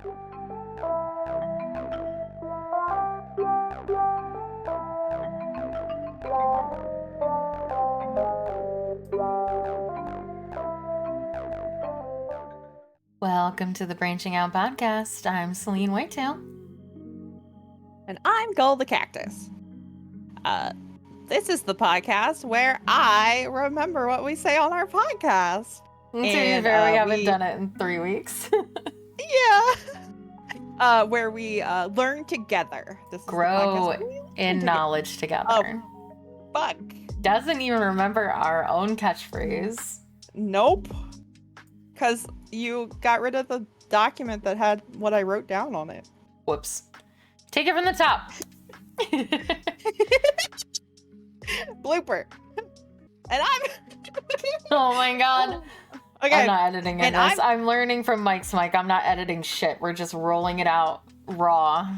Welcome to the Branching Out podcast. I'm Celine Whitetail. And I'm Gull the Cactus. This is the podcast where I remember what we say on our podcast. To be fair, we haven't done it in 3 weeks. Yeah. Where we learn together. This is Grow the podcast in knowledge together. Oh, fuck. Doesn't even remember our own catchphrase. Nope. Because you got rid of the document that had what I wrote down on it. Whoops. Take it from the top. Blooper. And I'm... Oh my god. Okay. I'm not editing in this. I'm learning from Mike's mic. I'm not editing shit. We're just rolling it out raw.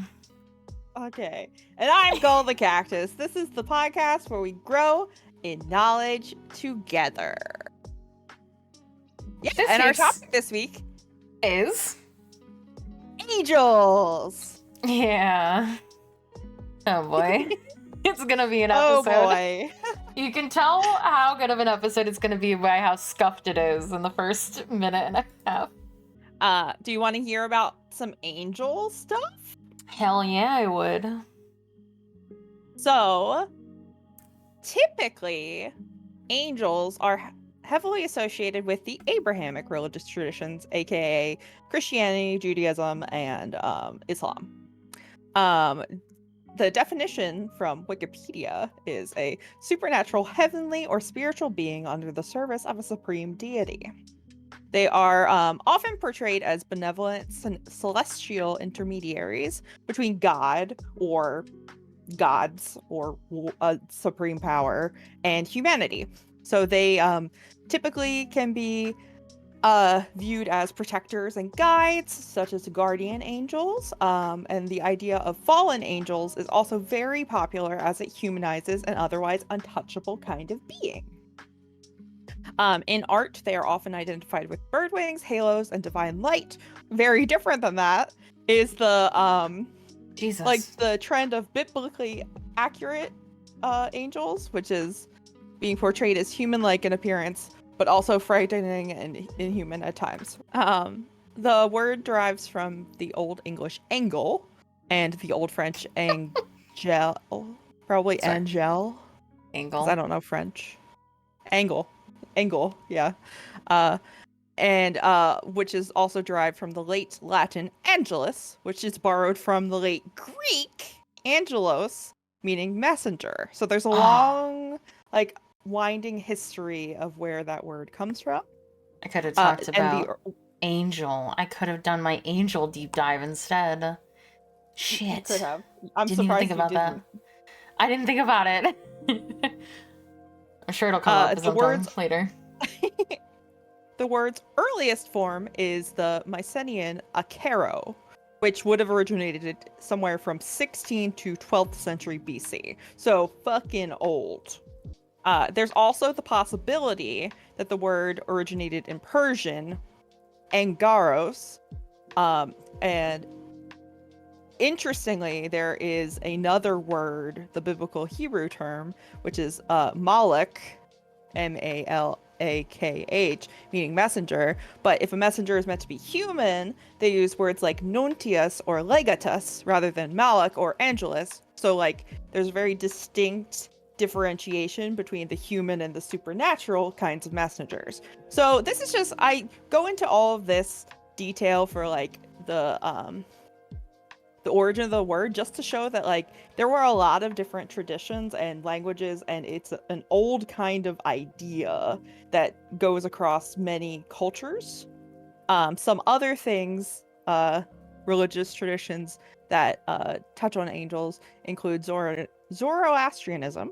Okay. And I'm Gull the Cactus. This is the podcast where we grow in knowledge together. Yeah, and our topic this week is angels. Yeah. Oh boy. It's gonna be an episode. Oh boy. You can tell how good of an episode it's gonna be by how scuffed it is in the first minute and a half. Do you want to hear about some angel stuff? Hell yeah, I would. So, typically, angels are heavily associated with the Abrahamic religious traditions, aka Christianity, Judaism, and Islam. The definition from Wikipedia is a supernatural, heavenly, or spiritual being under the service of a supreme deity. They are often portrayed as benevolent celestial intermediaries between God or gods or a supreme power and humanity. So they typically can be viewed as protectors and guides, such as guardian angels. And the idea of fallen angels is also very popular as it humanizes an otherwise untouchable kind of being. In art, they are often identified with bird wings, halos, and divine light. Very different than that is the Jesus. Like the trend of biblically accurate angels, which is being portrayed as human-like in appearance, but also frightening and inhuman at times. The word derives from the Old English angle and the Old French angel, probably Sorry. angel. Angle. I don't know French. Angle, yeah. And which is also derived from the late Latin angelus, which is borrowed from the late Greek angelos, meaning messenger. So there's a long, winding history of where that word comes from. I could have talked about angel. I could have done my angel deep dive instead. Shit. You could have. I'm didn't surprised even think about didn't. that. I didn't think about it. I'm sure it'll come up sometime later. The word's earliest form is the Mycenaean akero, which would have originated somewhere from 16th to 12th century BC. So fucking old. There's also the possibility that the word originated in Persian, angaros, and interestingly, there is another word, the biblical Hebrew term, which is malak, M-A-L-A-K-H, meaning messenger. But if a messenger is meant to be human, they use words like nuntius or legatus rather than malak or angelus. So there's a very distinct differentiation between the human and the supernatural kinds of messengers. So this is just, I go into all of this detail for the origin of the word just to show that there were a lot of different traditions and languages, and it's an old kind of idea that goes across many cultures. Some other things, religious traditions that touch on angels include Zoroastrianism,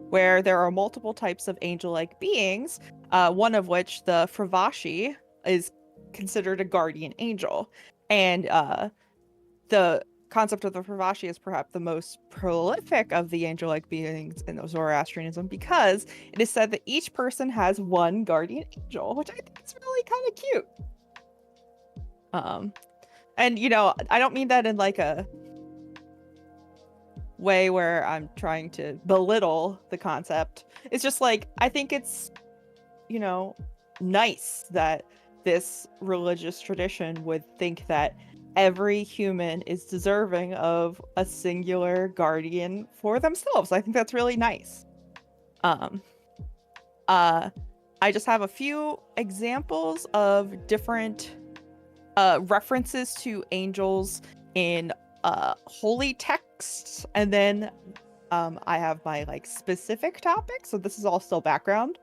where there are multiple types of angel-like beings, one of which, the Fravashi, is considered a guardian angel. And the concept of the Fravashi is perhaps the most prolific of the angel-like beings in Zoroastrianism because it is said that each person has one guardian angel, which I think is really kind of cute. And, I don't mean that in like a way where I'm trying to belittle the concept. It's just like, I think it's, nice that this religious tradition would think that every human is deserving of a singular guardian for themselves. I think that's really nice. I just have a few examples of different references to angels in holy texts, and then I have my like specific topic. So this is all still background.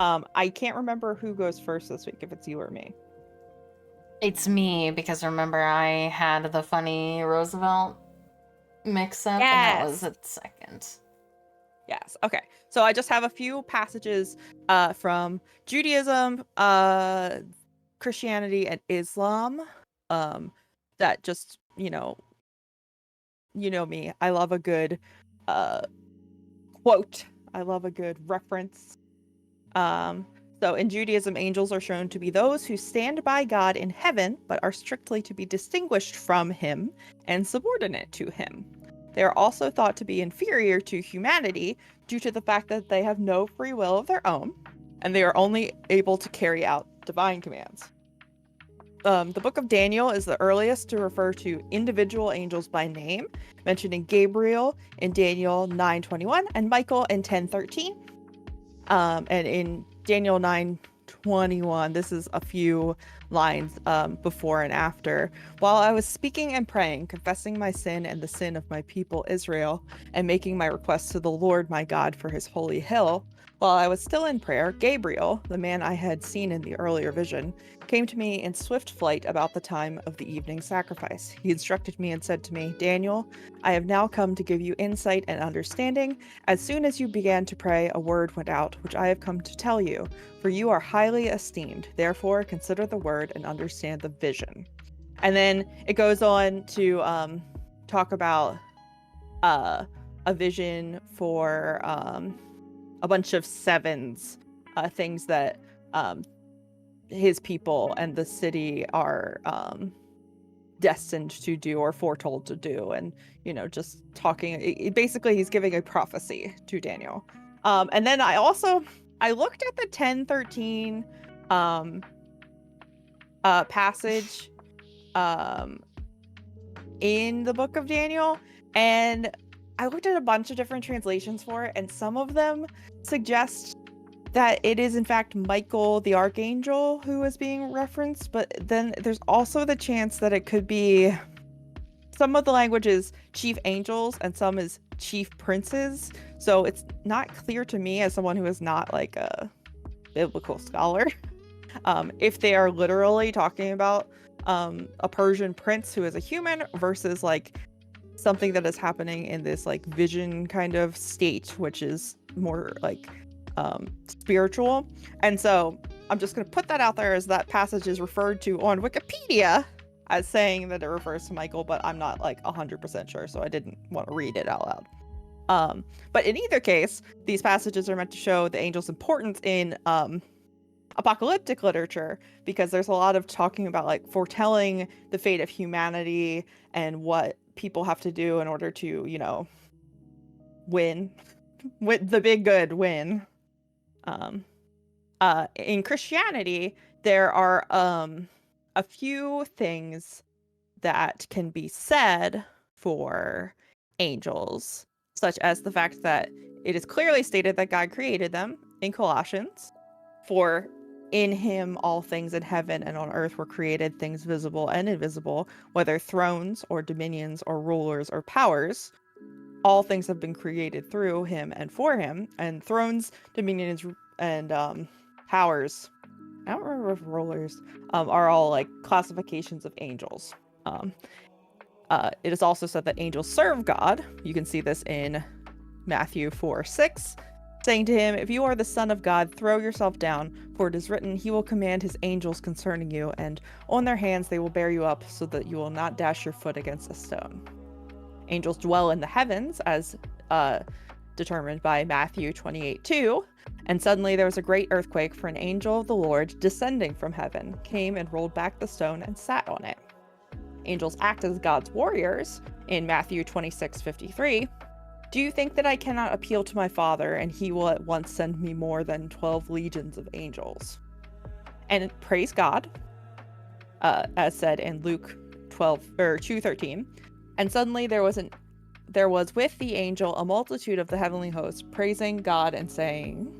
I can't remember who goes first this week, if it's you or me. It's me, because remember I had the funny Roosevelt mix-up, and that was a second. Yes. Okay. So I just have a few passages from Judaism, Christianity, and Islam that just, you know me. I love a good quote. I love a good reference. So in Judaism, angels are shown to be those who stand by God in heaven, but are strictly to be distinguished from him and subordinate to him. They are also thought to be inferior to humanity due to the fact that they have no free will of their own, and they are only able to carry out divine commands. The book of Daniel is the earliest to refer to individual angels by name, mentioning Gabriel in Daniel 9:21 and Michael in 10:13. And in Daniel 9:21, this is a few lines before and after. While I was speaking and praying, confessing my sin and the sin of my people Israel, and making my request to the Lord my God for his holy hill, while I was still in prayer, Gabriel, the man I had seen in the earlier vision, came to me in swift flight about the time of the evening sacrifice. He instructed me and said to me, Daniel, I have now come to give you insight and understanding. As soon as you began to pray, a word went out, which I have come to tell you, for you are highly esteemed. Therefore, consider the word and understand the vision. And then it goes on to talk about a vision for a bunch of sevens, things that his people and the city are destined to do or foretold to do, and just talking. Basically, he's giving a prophecy to Daniel. And then I looked at the 10:13 passage in the book of Daniel, and I looked at a bunch of different translations for it, and some of them suggest that it is in fact Michael the archangel who is being referenced, but then there's also the chance that it could be, some of the language is chief angels and some is chief princes. So it's not clear to me, as someone who is not like a biblical scholar, if they are literally talking about a Persian prince who is a human versus like something that is happening in this like vision kind of state, which is more like spiritual. And so I'm just going to put that out there, as that passage is referred to on Wikipedia as saying that it refers to Michael, but I'm not like 100% sure, so I didn't want to read it out loud. But in either case, these passages are meant to show the angel's importance in apocalyptic literature, because there's a lot of talking about like foretelling the fate of humanity and what people have to do in order to, win, with the big good win. In Christianity, there are a few things that can be said for angels, such as the fact that it is clearly stated that God created them in Colossians, for in him all things in heaven and on earth were created, things visible and invisible, whether thrones or dominions or rulers or powers. All things have been created through him and for him. And thrones, dominions, and powers, I don't remember if rulers are all like classifications of angels. It is also said that angels serve God. You can see this in Matthew 4:6, saying to him, if you are the Son of God, throw yourself down, for it is written, he will command his angels concerning you, and on their hands they will bear you up, so that you will not dash your foot against a stone. Angels dwell in the heavens, as determined by Matthew 28:2. And suddenly there was a great earthquake, for an angel of the Lord, descending from heaven, came and rolled back the stone and sat on it. angels act as God's warriors in Matthew 26:53. Do you think that I cannot appeal to my Father, and he will at once send me more than 12 legions of angels? And praise God, as said in Luke 2:13. And suddenly there was with the angel a multitude of the heavenly host praising God and saying,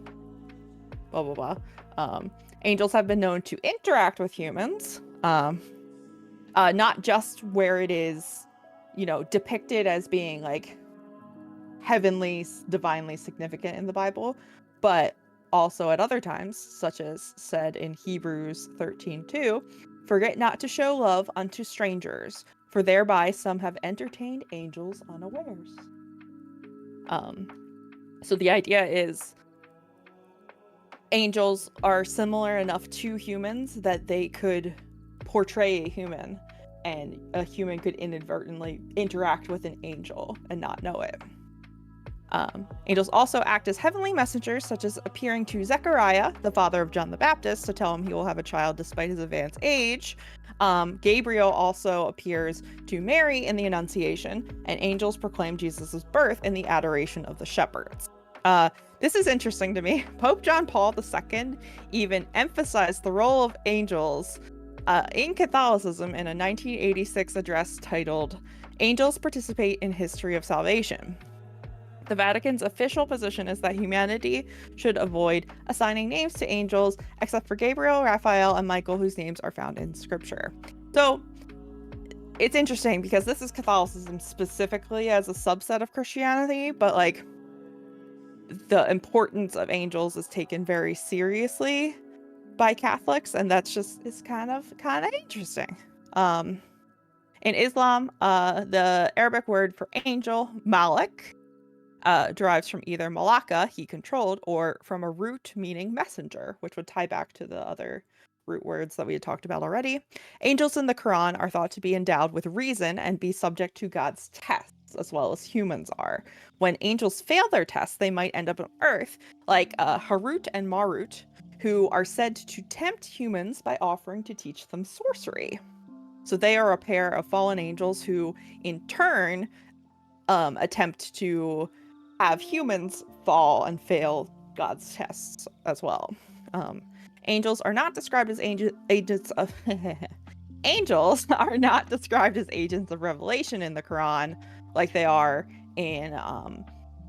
blah blah blah. Angels have been known to interact with humans, not just where it is, depicted as being like heavenly, divinely significant in the Bible, but also at other times, such as said in Hebrews 13:2, forget not to show love unto strangers, for thereby some have entertained angels unawares. So the idea is angels are similar enough to humans that they could portray a human, and a human could inadvertently interact with an angel and not know it. Angels also act as heavenly messengers, such as appearing to Zechariah, the father of John the Baptist, to tell him he will have a child despite his advanced age. Gabriel also appears to Mary in the Annunciation, and angels proclaim Jesus' birth in the Adoration of the Shepherds. This is interesting to me. Pope John Paul II even emphasized the role of angels in Catholicism in a 1986 address titled, "Angels Participate in History of Salvation." The Vatican's official position is that humanity should avoid assigning names to angels, except for Gabriel, Raphael, and Michael, whose names are found in Scripture. So it's interesting because this is Catholicism specifically as a subset of Christianity, but like the importance of angels is taken very seriously by Catholics, and that's just is kind of interesting. In Islam, the Arabic word for angel, Malik, derives from either Malaka, he controlled, or from a root meaning messenger, which would tie back to the other root words that we had talked about already. Angels in the Quran are thought to be endowed with reason and be subject to God's tests, as well as humans are. When angels fail their tests, they might end up on Earth, like Harut and Marut, who are said to tempt humans by offering to teach them sorcery. So they are a pair of fallen angels who, in turn, attempt to have humans fall and fail God's tests as well. Angels are not described as agents of angels are not described as agents of revelation in the Quran like they are in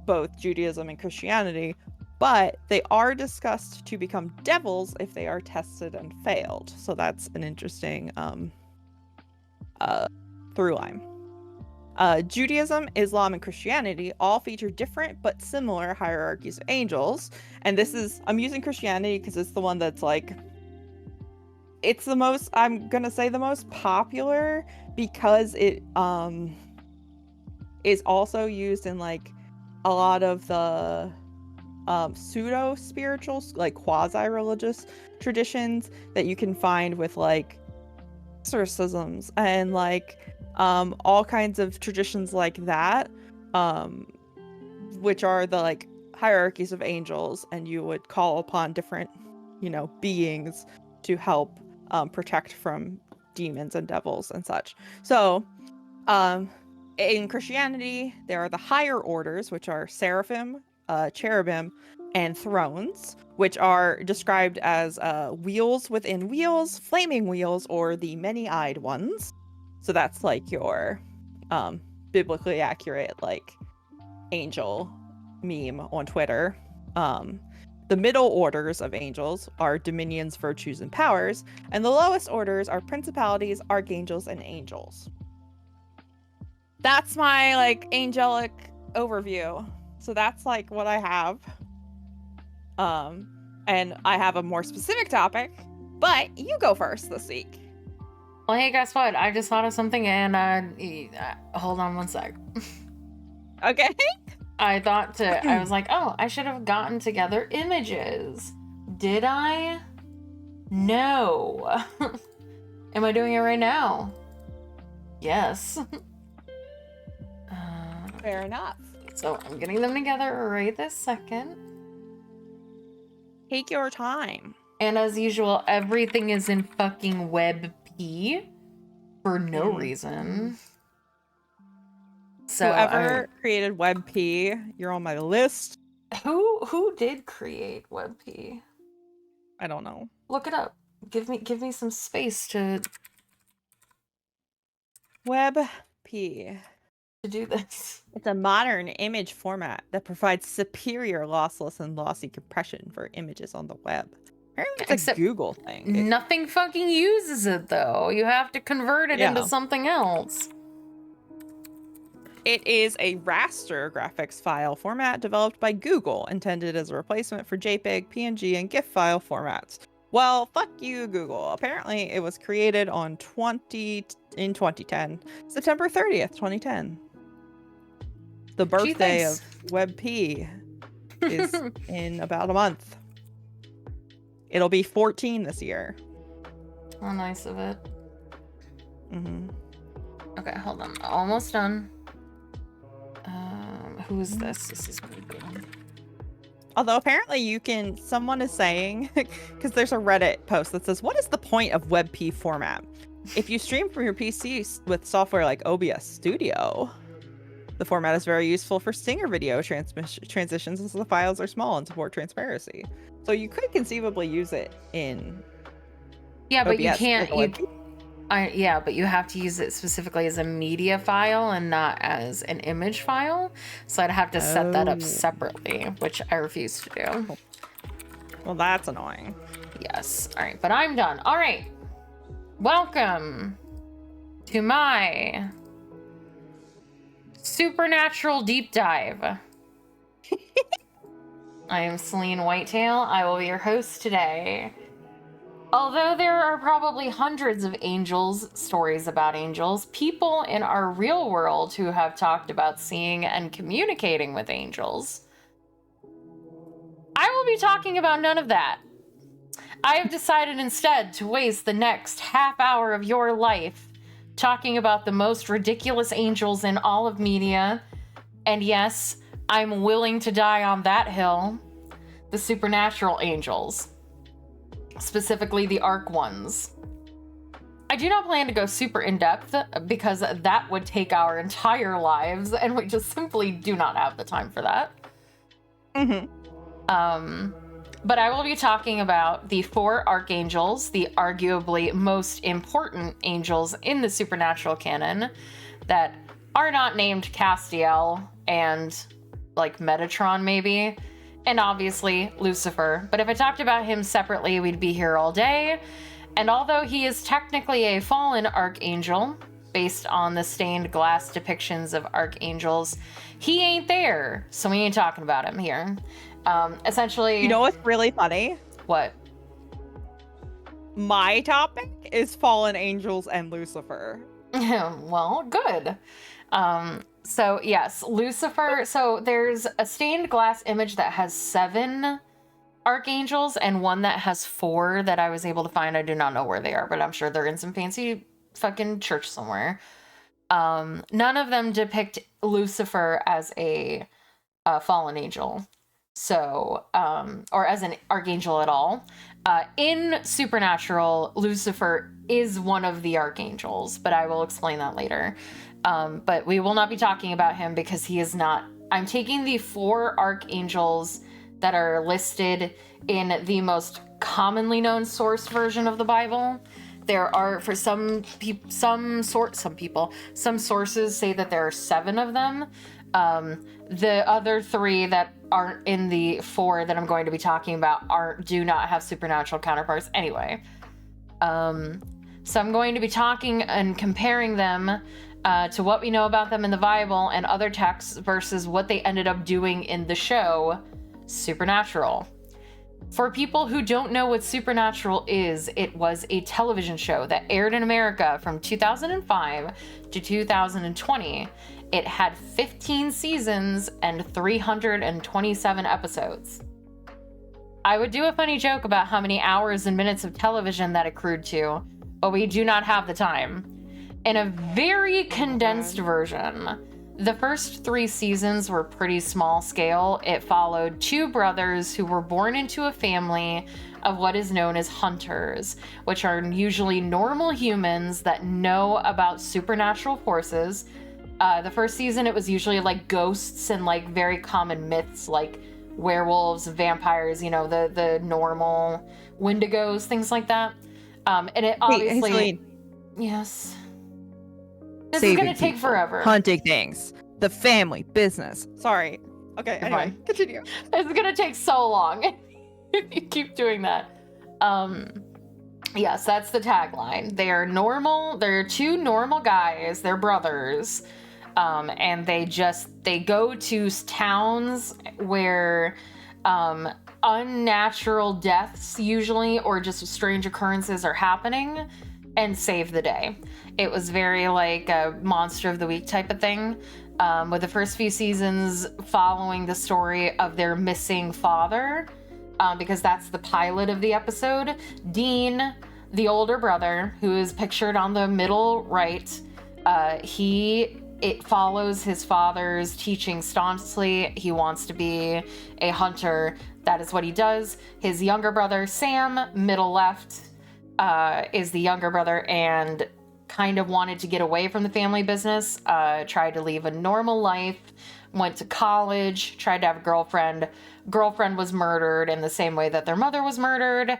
both Judaism and Christianity, but they are discussed to become devils if they are tested and failed. So that's an interesting through line. Judaism, Islam, and Christianity all feature different but similar hierarchies of angels. And I'm using Christianity because it's the one that's like, it's the most, I'm gonna say the most popular, because it is also used in like a lot of the pseudo spiritual, like quasi-religious traditions that you can find with like exorcisms and like all kinds of traditions like that, which are the like hierarchies of angels, and you would call upon different beings to help protect from demons and devils and such. So in Christianity there are the higher orders, which are seraphim, cherubim, and thrones, which are described as wheels within wheels, flaming wheels, or the many-eyed ones. So that's like your biblically accurate like angel meme on Twitter. The middle orders of angels are dominions, virtues, and powers, and the lowest orders are principalities, archangels, and angels. That's my like angelic overview. So that's like what I have. And I have a more specific topic, but you go first this week. Well, hey, guess what? I just thought of something, and hold on one sec. Okay. I was like, oh, I should have gotten together images. Did I? No. Am I doing it right now? Yes. Fair enough. So I'm getting them together right this second. Take your time. And as usual, everything is in fucking WebP. for no reason. So whoever created WebP, you're on my list. Who did create WebP? I don't know. Look it up. Give me some space to WebP. To do this. It's a modern image format that provides superior lossless and lossy compression for images on the web. Apparently it's a Google thing. Nothing fucking uses it though. You have to convert it into something else. It is a raster graphics file format developed by Google, intended as a replacement for JPEG, PNG, and GIF file formats. Well, fuck you, Google. Apparently, it was created in 2010, September 30th, 2010. The birthday of WebP is in about a month. It'll be 14 this year. How nice of it. Mm-hmm. Okay, hold on. Almost done. Who is this? This is Google. Although apparently someone is saying, because there's a Reddit post that says, what is the point of WebP format? If you stream from your PC with software like OBS Studio, the format is very useful for Stinger video transitions as the files are small and support transparency. So you could conceivably use it in but OBS, you can't. But you have to use it specifically as a media file and not as an image file. So I'd have to set that up separately, which I refuse to do. Well, that's annoying. Yes. All right, but I'm done. All right. Welcome to my supernatural deep dive. I am Celine Whitetail. I will be your host today. Although there are probably hundreds of stories about angels, people in our real world who have talked about seeing and communicating with angels, I will be talking about none of that. I have decided instead to waste the next half hour of your life talking about the most ridiculous angels in all of media. And yes, I'm willing to die on that hill. The supernatural angels. Specifically the arc ones. I do not plan to go super in-depth because that would take our entire lives and we just simply do not have the time for that. But I will be talking about the 4 archangels, the arguably most important angels in the supernatural canon that are not named Castiel and like Metatron maybe. And obviously Lucifer. But if I talked about him separately, we'd be here all day. And although he is technically a fallen archangel, based on the stained glass depictions of archangels, he ain't there. So we ain't talking about him here. Essentially... You know what's really funny? What? My topic is fallen angels and Lucifer. Well, good. So yes, Lucifer. So there's a stained glass image that has 7 archangels and one that has 4 that I was able to find. I do not know where they are, but I'm sure they're in some fancy fucking church somewhere. None of them depict Lucifer as a fallen angel. So, or as an archangel at all. In Supernatural, Lucifer is one of the archangels, but I will explain that later. But we will not be talking about him because he is not. I'm taking the 4 archangels that are listed in the most commonly known source version of the Bible. There are, for some sources say that there are 7 of them. The other 3 that aren't in the 4 that I'm going to be talking about do not have supernatural counterparts anyway. So I'm going to be talking and comparing them to what we know about them in the Bible and other texts versus what they ended up doing in the show Supernatural. For people who don't know what Supernatural is, it was a television show that aired in America from 2005 to 2020. It had 15 seasons and 327 episodes. I would do a funny joke about how many hours and minutes of television that accrued to, but we do not have the time. In a very condensed version, The first 3 seasons were pretty small scale. It followed 2 brothers who were born into a family of what is known as hunters, which are usually normal humans that know about supernatural forces. The first season, it was usually like ghosts and like very common myths like werewolves, vampires, you know, the normal wendigos, things like that. And it obviously... Hey, Celine. Yes. This Saving is going to take people, forever. Hunting things. The family business. Sorry. Okay, You're anyway, fine. continue. It's going to take so long if you keep doing that. Yes, that's the tagline. They're normal. They're 2 normal guys. They're brothers. And they go to towns where unnatural deaths usually, or just strange occurrences are happening, and save the day. It was very like a monster of the week type of thing, with the first few seasons following the story of their missing father, because that's the pilot of the episode. Dean, the older brother, who is pictured on the middle right, it follows his father's teaching staunchly. He wants to be a hunter. That is what he does. His younger brother, Sam, middle left, is the younger brother and kind of wanted to get away from the family business, tried to leave a normal life, went to college, tried to have a girlfriend. Girlfriend was murdered in the same way that their mother was murdered.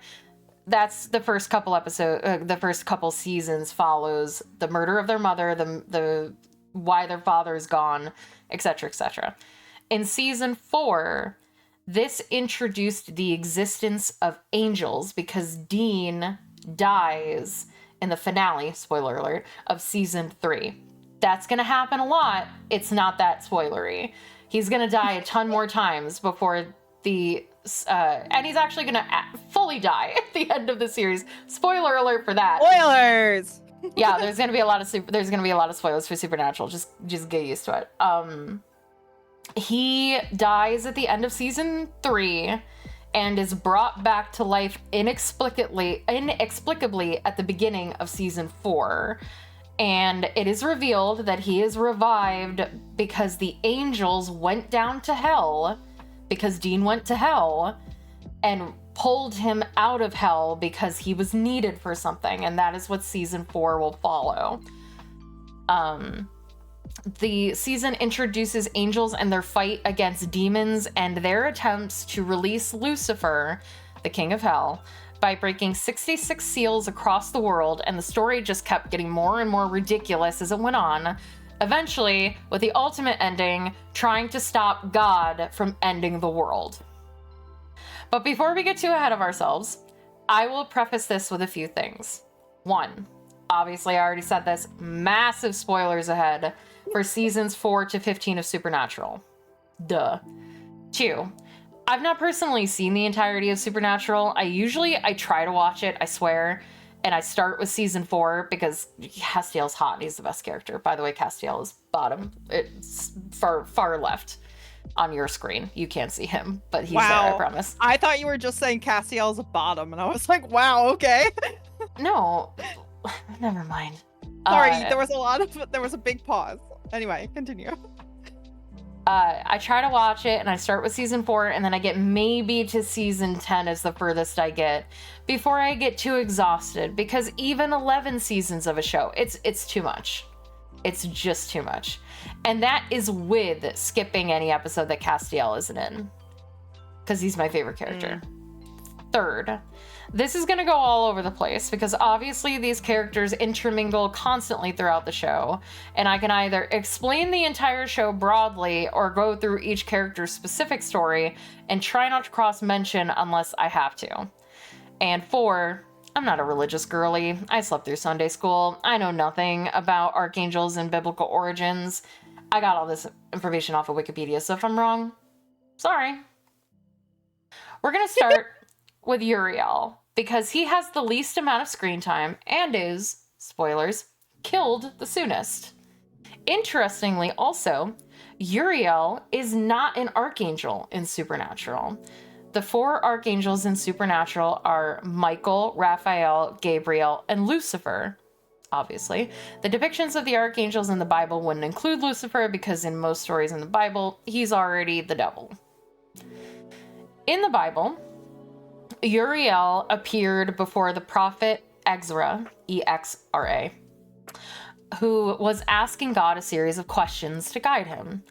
That's the first couple the first couple seasons follows the murder of their mother, the why their father is gone, etc., etc. In season 4, this introduced the existence of angels because Dean dies in the finale, spoiler alert, of season 3. That's going to happen a lot. It's not that spoilery. He's going to die a ton more times before the... and he's actually going to fully die at the end of the series. Spoiler alert for that. Spoilers! Yeah, there's going to be a lot of spoilers for Supernatural. Just get used to it. He dies at the end of season 3 and is brought back to life inexplicably at the beginning of season 4. And it is revealed that he is revived because the angels went down to hell, because Dean went to hell, and pulled him out of hell because he was needed for something. And that is what season 4 will follow. The season introduces angels and their fight against demons and their attempts to release Lucifer, the king of hell, by breaking 66 seals across the world, and the story just kept getting more and more ridiculous as it went on, eventually with the ultimate ending trying to stop God from ending the world. But before we get too ahead of ourselves, I will preface this with a few things. 1, obviously I already said this, massive spoilers ahead for seasons 4 to 15 of Supernatural. Duh. 2, I've not personally seen the entirety of Supernatural. I try to watch it, I swear, and I start with season 4 because Castiel's hot and he's the best character. By the way, Castiel is bottom. It's far left on your screen. You can't see him, but he's there, I promise. I thought you were just saying Castiel's a bottom, and I was like, wow, okay. No, never mind. Sorry, there was a big pause. Anyway, continue. I try to watch it and I start with season 4 and then I get maybe to season 10 is the furthest I get before I get too exhausted, because even 11 seasons of a show, it's too much. It's just too much. And that is with skipping any episode that Castiel isn't in, because he's my favorite character. 3rd, this is going to go all over the place because obviously these characters intermingle constantly throughout the show, and I can either explain the entire show broadly or go through each character's specific story and try not to cross-mention unless I have to. And 4, I'm not a religious girly. I slept through Sunday school. I know nothing about archangels and biblical origins. I got all this information off of Wikipedia, so if I'm wrong, sorry. We're going to start with Uriel, because he has the least amount of screen time and is, spoilers, killed the soonest. Interestingly also, Uriel is not an archangel in Supernatural. The 4 archangels in Supernatural are Michael, Raphael, Gabriel, and Lucifer. obviously. The depictions of the archangels in the Bible wouldn't include Lucifer because in most stories in the Bible, he's already the devil. In the Bible, Uriel appeared before the prophet Exra, E-X-R-A, who was asking God a series of questions to guide him.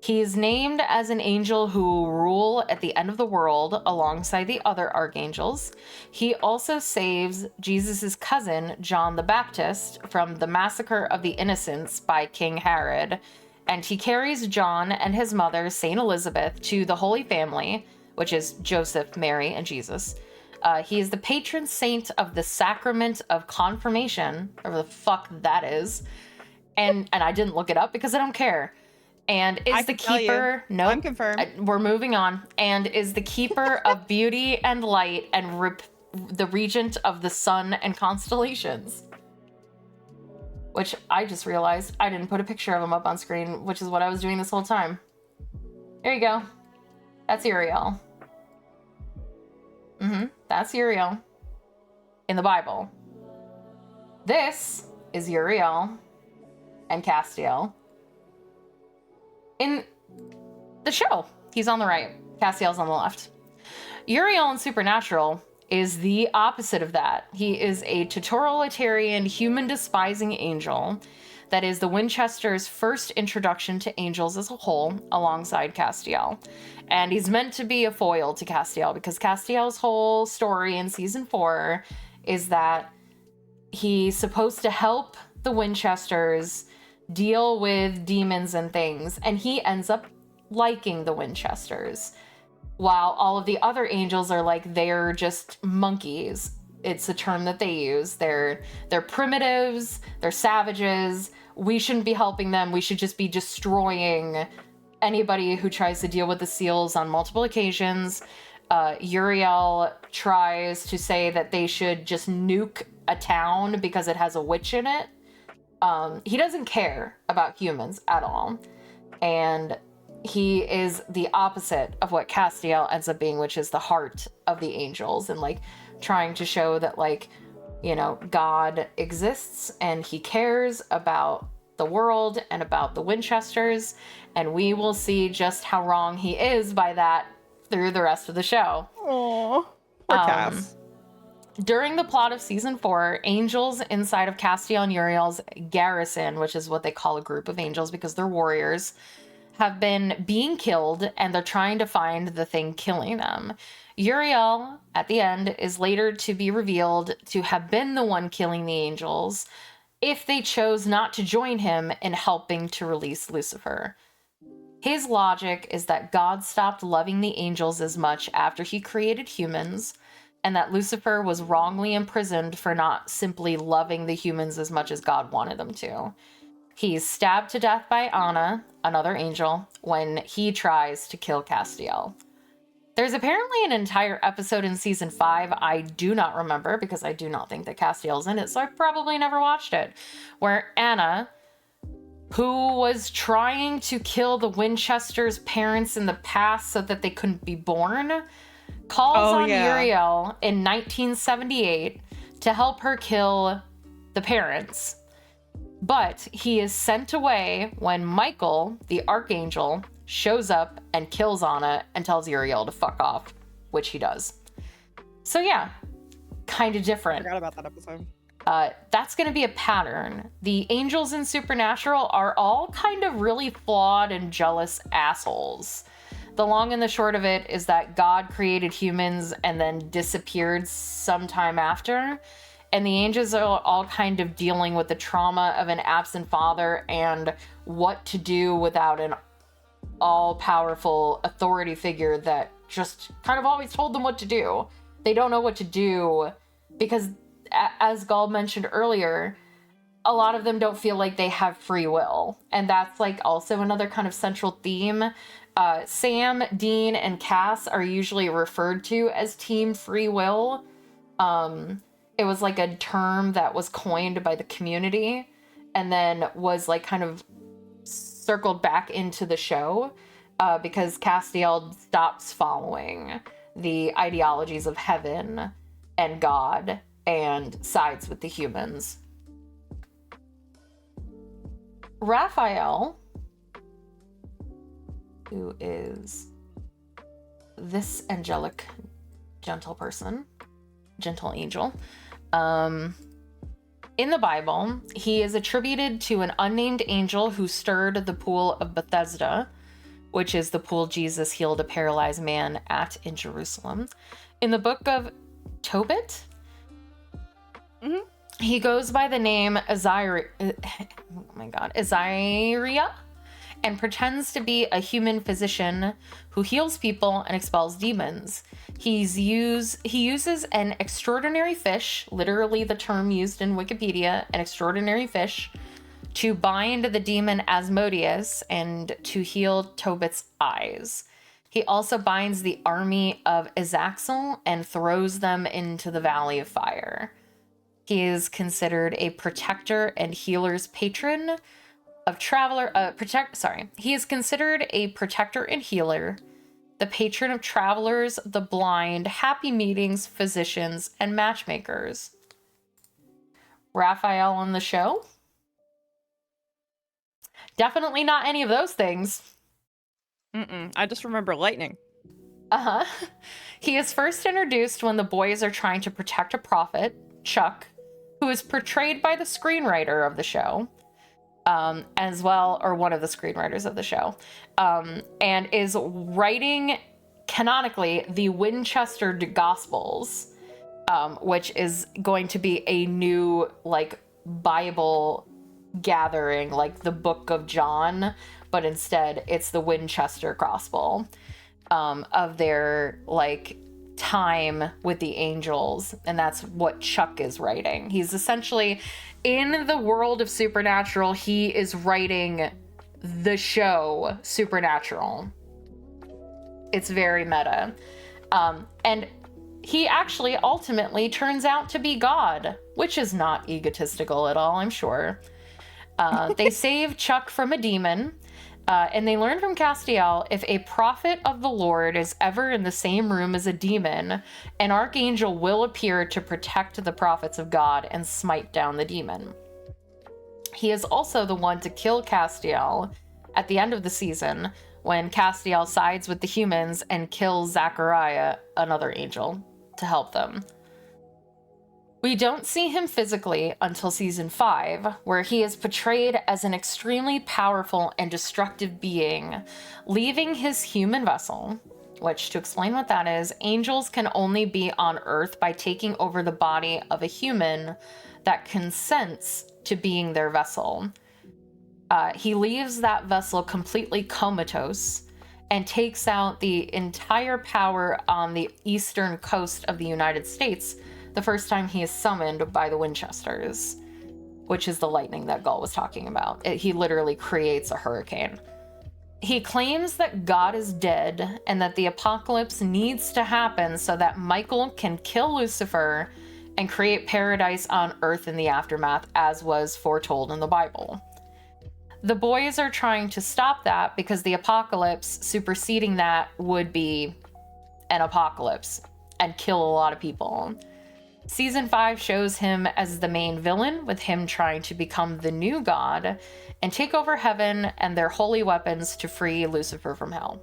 He is named as an angel who will rule at the end of the world alongside the other archangels. He also saves Jesus' cousin, John the Baptist, from the massacre of the innocents by King Herod, and he carries John and his mother, Saint Elizabeth, to the Holy Family, which is Joseph, Mary, and Jesus. He is the patron saint of the sacrament of confirmation, whatever the fuck that is. And I didn't look it up because I don't care. And is the keeper... No, I'm confirmed. We're moving on. And is the keeper of beauty and light and the regent of the sun and constellations. Which I just realized I didn't put a picture of him up on screen, which is what I was doing this whole time. There you go. That's Uriel. That's Uriel in the Bible. This is Uriel and Castiel in the show. He's on the right. Castiel's on the left. Uriel in Supernatural is the opposite of that. He is a totalitarian, human-despising angel that is the Winchesters' first introduction to angels as a whole, alongside Castiel. And he's meant to be a foil to Castiel, because Castiel's whole story in season 4 is that he's supposed to help the Winchesters deal with demons and things, and he ends up liking the Winchesters, while all of the other angels are like, they're just monkeys. It's a term that they use. They're primitives, they're savages. We shouldn't be helping them. We should just be destroying anybody who tries to deal with the seals on multiple occasions. Uriel tries to say that they should just nuke a town because it has a witch in it. He doesn't care about humans at all. And he is the opposite of what Castiel ends up being, which is the heart of the angels, and like trying to show that, like, you know, God exists and he cares about the world and about the Winchesters, and we will see just how wrong he is by that through the rest of the show. Aww, poor Cass. During the plot of season 4, angels inside of Castiel and Uriel's garrison, which is what they call a group of angels because they're warriors, have been being killed, and they're trying to find the thing killing them. Uriel, at the end, is later to be revealed to have been the one killing the angels if they chose not to join him in helping to release Lucifer. His logic is that God stopped loving the angels as much after he created humans, and that Lucifer was wrongly imprisoned for not simply loving the humans as much as God wanted him to. He's stabbed to death by Anna, another angel, when he tries to kill Castiel. There's apparently an entire episode in season 5 I do not remember because I do not think that Castiel's in it, so I probably never watched it, where Anna, who was trying to kill the Winchesters' parents in the past so that they couldn't be born, calls on Uriel in 1978 to help her kill the parents. But he is sent away when Michael, the archangel, shows up and kills Anna and tells Uriel to fuck off, which he does. So yeah, kind of different. I forgot about that episode. That's going to be a pattern. The angels in Supernatural are all kind of really flawed and jealous assholes. The long and the short of it is that God created humans and then disappeared sometime after. And the angels are all kind of dealing with the trauma of an absent father and what to do without an all-powerful authority figure that just kind of always told them what to do. They don't know what to do because, as Gull mentioned earlier, a lot of them don't feel like they have free will. And that's like also another kind of central theme. Sam, Dean, and Cass are usually referred to as Team Free Will. It was like a term that was coined by the community and then was like kind of circled back into the show because Castiel stops following the ideologies of heaven and God and sides with the humans. Raphael, who is this angelic, gentle person, gentle angel, in the Bible, he is attributed to an unnamed angel who stirred the pool of Bethesda, which is the pool Jesus healed a paralyzed man at in Jerusalem. In the book of Tobit, he goes by the name Azariah, and pretends to be a human physician who heals people and expels demons. He uses an extraordinary fish, literally the term used in Wikipedia, an extraordinary fish, to bind the demon Asmodeus and to heal Tobit's eyes. He also binds the army of Azaxel and throws them into the Valley of Fire. He is considered a protector and healer's patron of he is considered a protector and healer, the patron of travelers, the blind, happy meetings, physicians, and matchmakers. Raphael on the show? Definitely not any of those things. I just remember lightning. He is first introduced when the boys are trying to protect a prophet, Chuck, who is portrayed by the screenwriter of the show, as well, or one of the screenwriters of the show, and is writing canonically the Winchester Gospels, which is going to be a new Bible gathering, like the Book of John, but instead it's the Winchester Gospel of their time with the angels, and that's what Chuck is writing. He's essentially, in the world of Supernatural, he is writing the show Supernatural. It's very meta. And he actually ultimately turns out to be God, which is not egotistical at all, I'm sure. They save Chuck from a demon, and they learn from Castiel, if a prophet of the Lord is ever in the same room as a demon, an archangel will appear to protect the prophets of God and smite down the demon. He is also the one to kill Castiel at the end of the season, when Castiel sides with the humans and kills Zachariah, another angel, to help them. We don't see him physically until season 5, where he is portrayed as an extremely powerful and destructive being, leaving his human vessel, which, to explain what that is, angels can only be on Earth by taking over the body of a human that consents to being their vessel. He leaves that vessel completely comatose and takes out the entire power on the eastern coast of the United States the first time he is summoned by the Winchesters, which is the lightning that Gull was talking about. He literally creates a hurricane. He claims that God is dead and that the apocalypse needs to happen so that Michael can kill Lucifer and create paradise on Earth in the aftermath, as was foretold in the Bible. The boys are trying to stop that because the apocalypse superseding that would be an apocalypse and kill a lot of people. Season 5 shows him as the main villain, with him trying to become the new god and take over heaven and their holy weapons to free Lucifer from hell.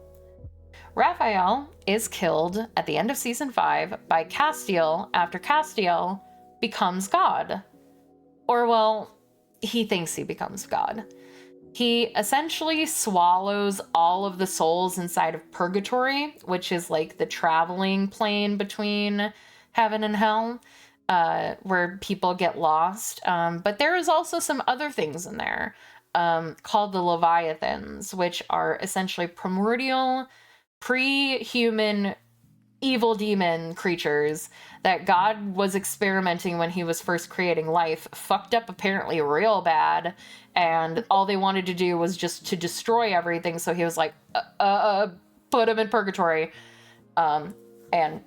Raphael is killed at the end of season 5 by Castiel after Castiel becomes God. Or, well, he thinks he becomes God. He essentially swallows all of the souls inside of purgatory, which is like the traveling plane between heaven and hell, where people get lost. But there is also some other things in there called the Leviathans, which are essentially primordial, pre-human evil demon creatures that God was experimenting when he was first creating life, fucked up apparently real bad, and all they wanted to do was just to destroy everything. So he was like, put him in purgatory. And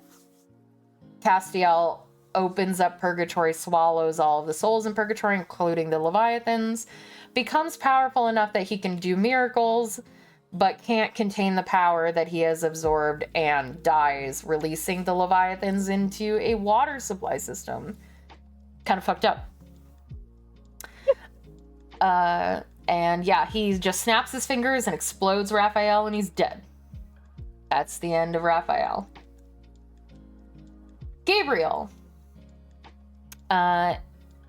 Castiel opens up purgatory, swallows all of the souls in purgatory, including the Leviathans, becomes powerful enough that he can do miracles, but can't contain the power that he has absorbed, and dies, releasing the Leviathans into a water supply system. Kind of fucked up. And yeah, he just snaps his fingers and explodes Raphael, and he's dead. That's the end of Raphael. Gabriel.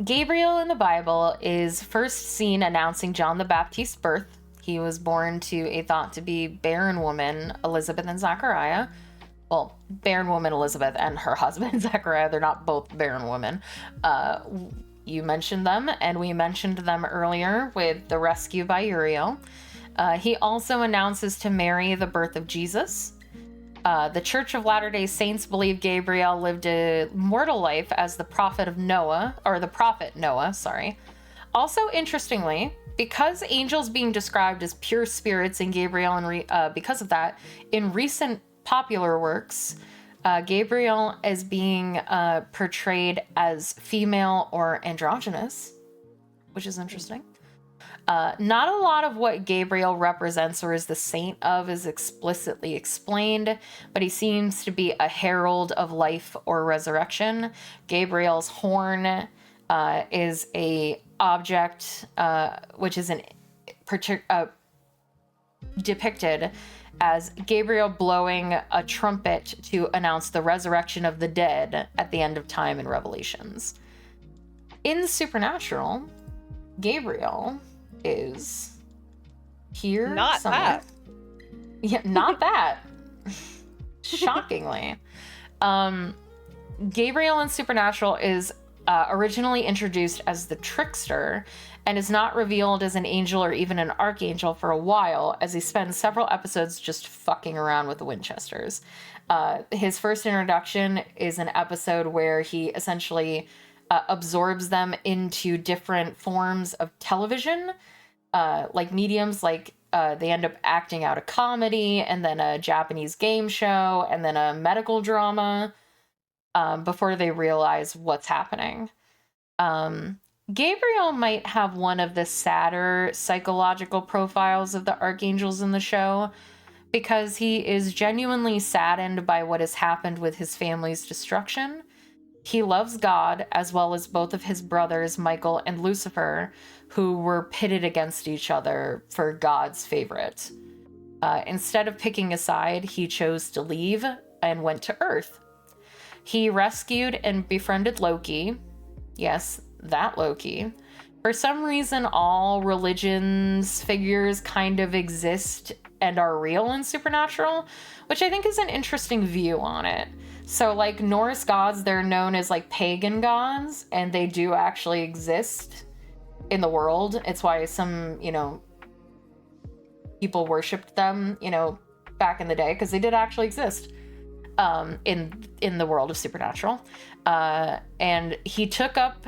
Gabriel in the Bible is first seen announcing John the Baptist's birth. He was born to a thought to be barren woman, Elizabeth and Zachariah. Well, barren woman Elizabeth and her husband Zachariah, they're not both barren women. You mentioned them, and we mentioned them earlier with the rescue by Uriel. He also announces to Mary the birth of Jesus. The Church of Latter-day Saints believe Gabriel lived a mortal life as the prophet Noah. Also, interestingly, because angels being described as pure spirits in Gabriel, and because of that, in recent popular works, Gabriel is being portrayed as female or androgynous, which is interesting. Not a lot of what Gabriel represents or is the saint of is explicitly explained, but he seems to be a herald of life or resurrection. Gabriel's horn is a object which is depicted as Gabriel blowing a trumpet to announce the resurrection of the dead at the end of time in Revelations. In Supernatural, Gabriel is here Not somewhere. that. Yeah, not that. Shockingly. Gabriel in Supernatural is originally introduced as the trickster and is not revealed as an angel or even an archangel for a while, as he spends several episodes just fucking around with the Winchesters. His first introduction is an episode where he essentially absorbs them into different forms of television, like mediums, like they end up acting out a comedy and then a Japanese game show and then a medical drama before they realize what's happening. Gabriel might have one of the sadder psychological profiles of the archangels in the show, because he is genuinely saddened by what has happened with his family's destruction. He loves God, as well as both of his brothers, Michael and Lucifer, who were pitted against each other for God's favorite. Instead of picking a side, he chose to leave and went to Earth. He rescued and befriended Loki. Yes, that Loki. For some reason, all religions figures kind of exist and are real in Supernatural, which I think is an interesting view on it. So, like, Norse gods, they're known as, like, pagan gods, and they do actually exist in the world. It's why some, people worshipped them, back in the day, because they did actually exist in the world of Supernatural. And he took up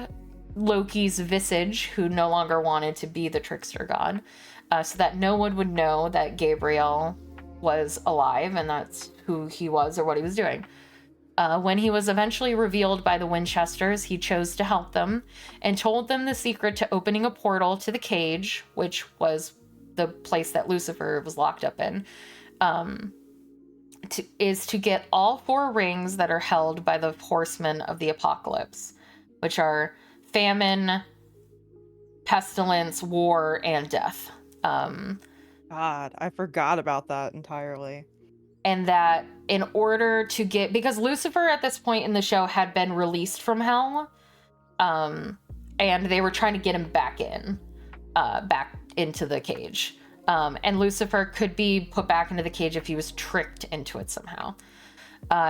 Loki's visage, who no longer wanted to be the trickster god, so that no one would know that Gabriel was alive and that's who he was or what he was doing. When he was eventually revealed by the Winchesters, he chose to help them and told them the secret to opening a portal to the cage, which was the place that Lucifer was locked up in, is to get all 4 rings that are held by the horsemen of the apocalypse, which are famine, pestilence, war, and death. God, I forgot about that entirely. And that in order to get, because Lucifer at this point in the show had been released from hell, and they were trying to get him back into the cage. And Lucifer could be put back into the cage if he was tricked into it somehow.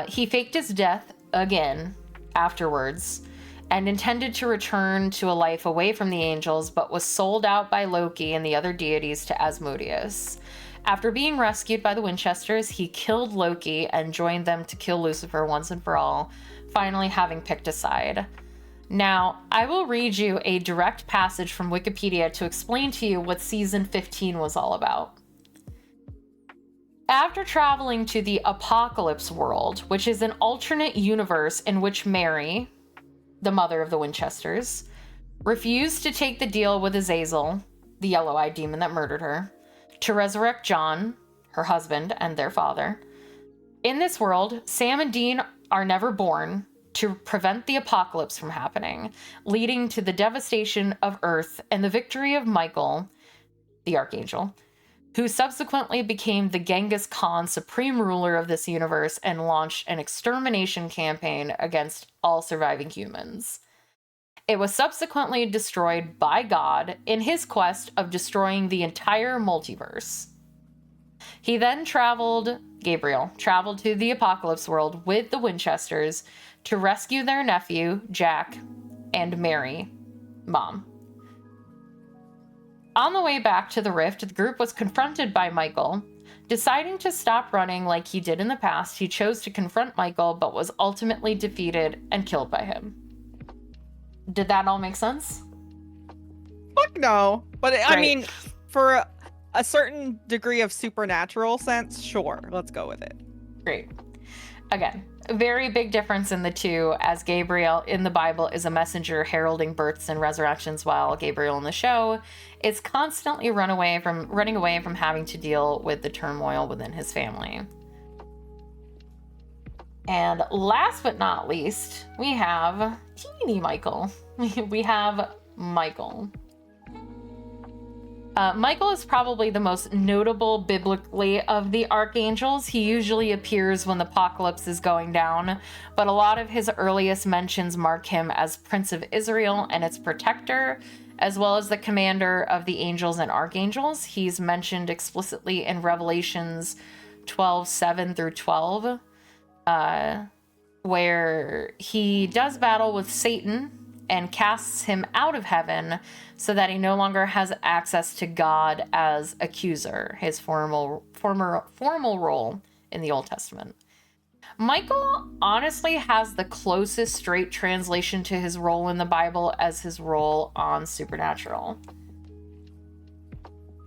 He faked his death again afterwards and intended to return to a life away from the angels, but was sold out by Loki and the other deities to Asmodeus. After being rescued by the Winchesters, he killed Loki and joined them to kill Lucifer once and for all, finally having picked a side. Now, I will read you a direct passage from Wikipedia to explain to you what season 15 was all about. After traveling to the Apocalypse world, which is an alternate universe in which Mary, the mother of the Winchesters, refused to take the deal with Azazel, the yellow-eyed demon that murdered her, to resurrect John, her husband, and their father. In this world, Sam and Dean are never born to prevent the apocalypse from happening, leading to the devastation of Earth and the victory of Michael, the archangel, who subsequently became the Genghis Khan supreme ruler of this universe and launched an extermination campaign against all surviving humans. It was subsequently destroyed by God in his quest of destroying the entire multiverse. He then Gabriel traveled to the Apocalypse world with the Winchesters to rescue their nephew, Jack, and Mary, Mom. On the way back to the Rift, the group was confronted by Michael. Deciding to stop running like he did in the past, he chose to confront Michael, but was ultimately defeated and killed by him. Did that all make sense? Fuck no. But Great. I mean, for a certain degree of supernatural sense, sure. Let's go with it. Great. Again, a very big difference in the two, as Gabriel in the Bible is a messenger heralding births and resurrections, while Gabriel in the show is constantly running away from having to deal with the turmoil within his family. And last but not least, we have teeny Michael. We have Michael. Michael is probably the most notable biblically of the archangels. He usually appears when the apocalypse is going down, but a lot of his earliest mentions mark him as Prince of Israel and its protector, as well as the commander of the angels and archangels. He's mentioned explicitly in Revelations 12:7 through 12, where he does battle with Satan and casts him out of heaven so that he no longer has access to God as accuser, his formal role in the Old Testament. Michael honestly has the closest straight translation to his role in the Bible as his role on Supernatural.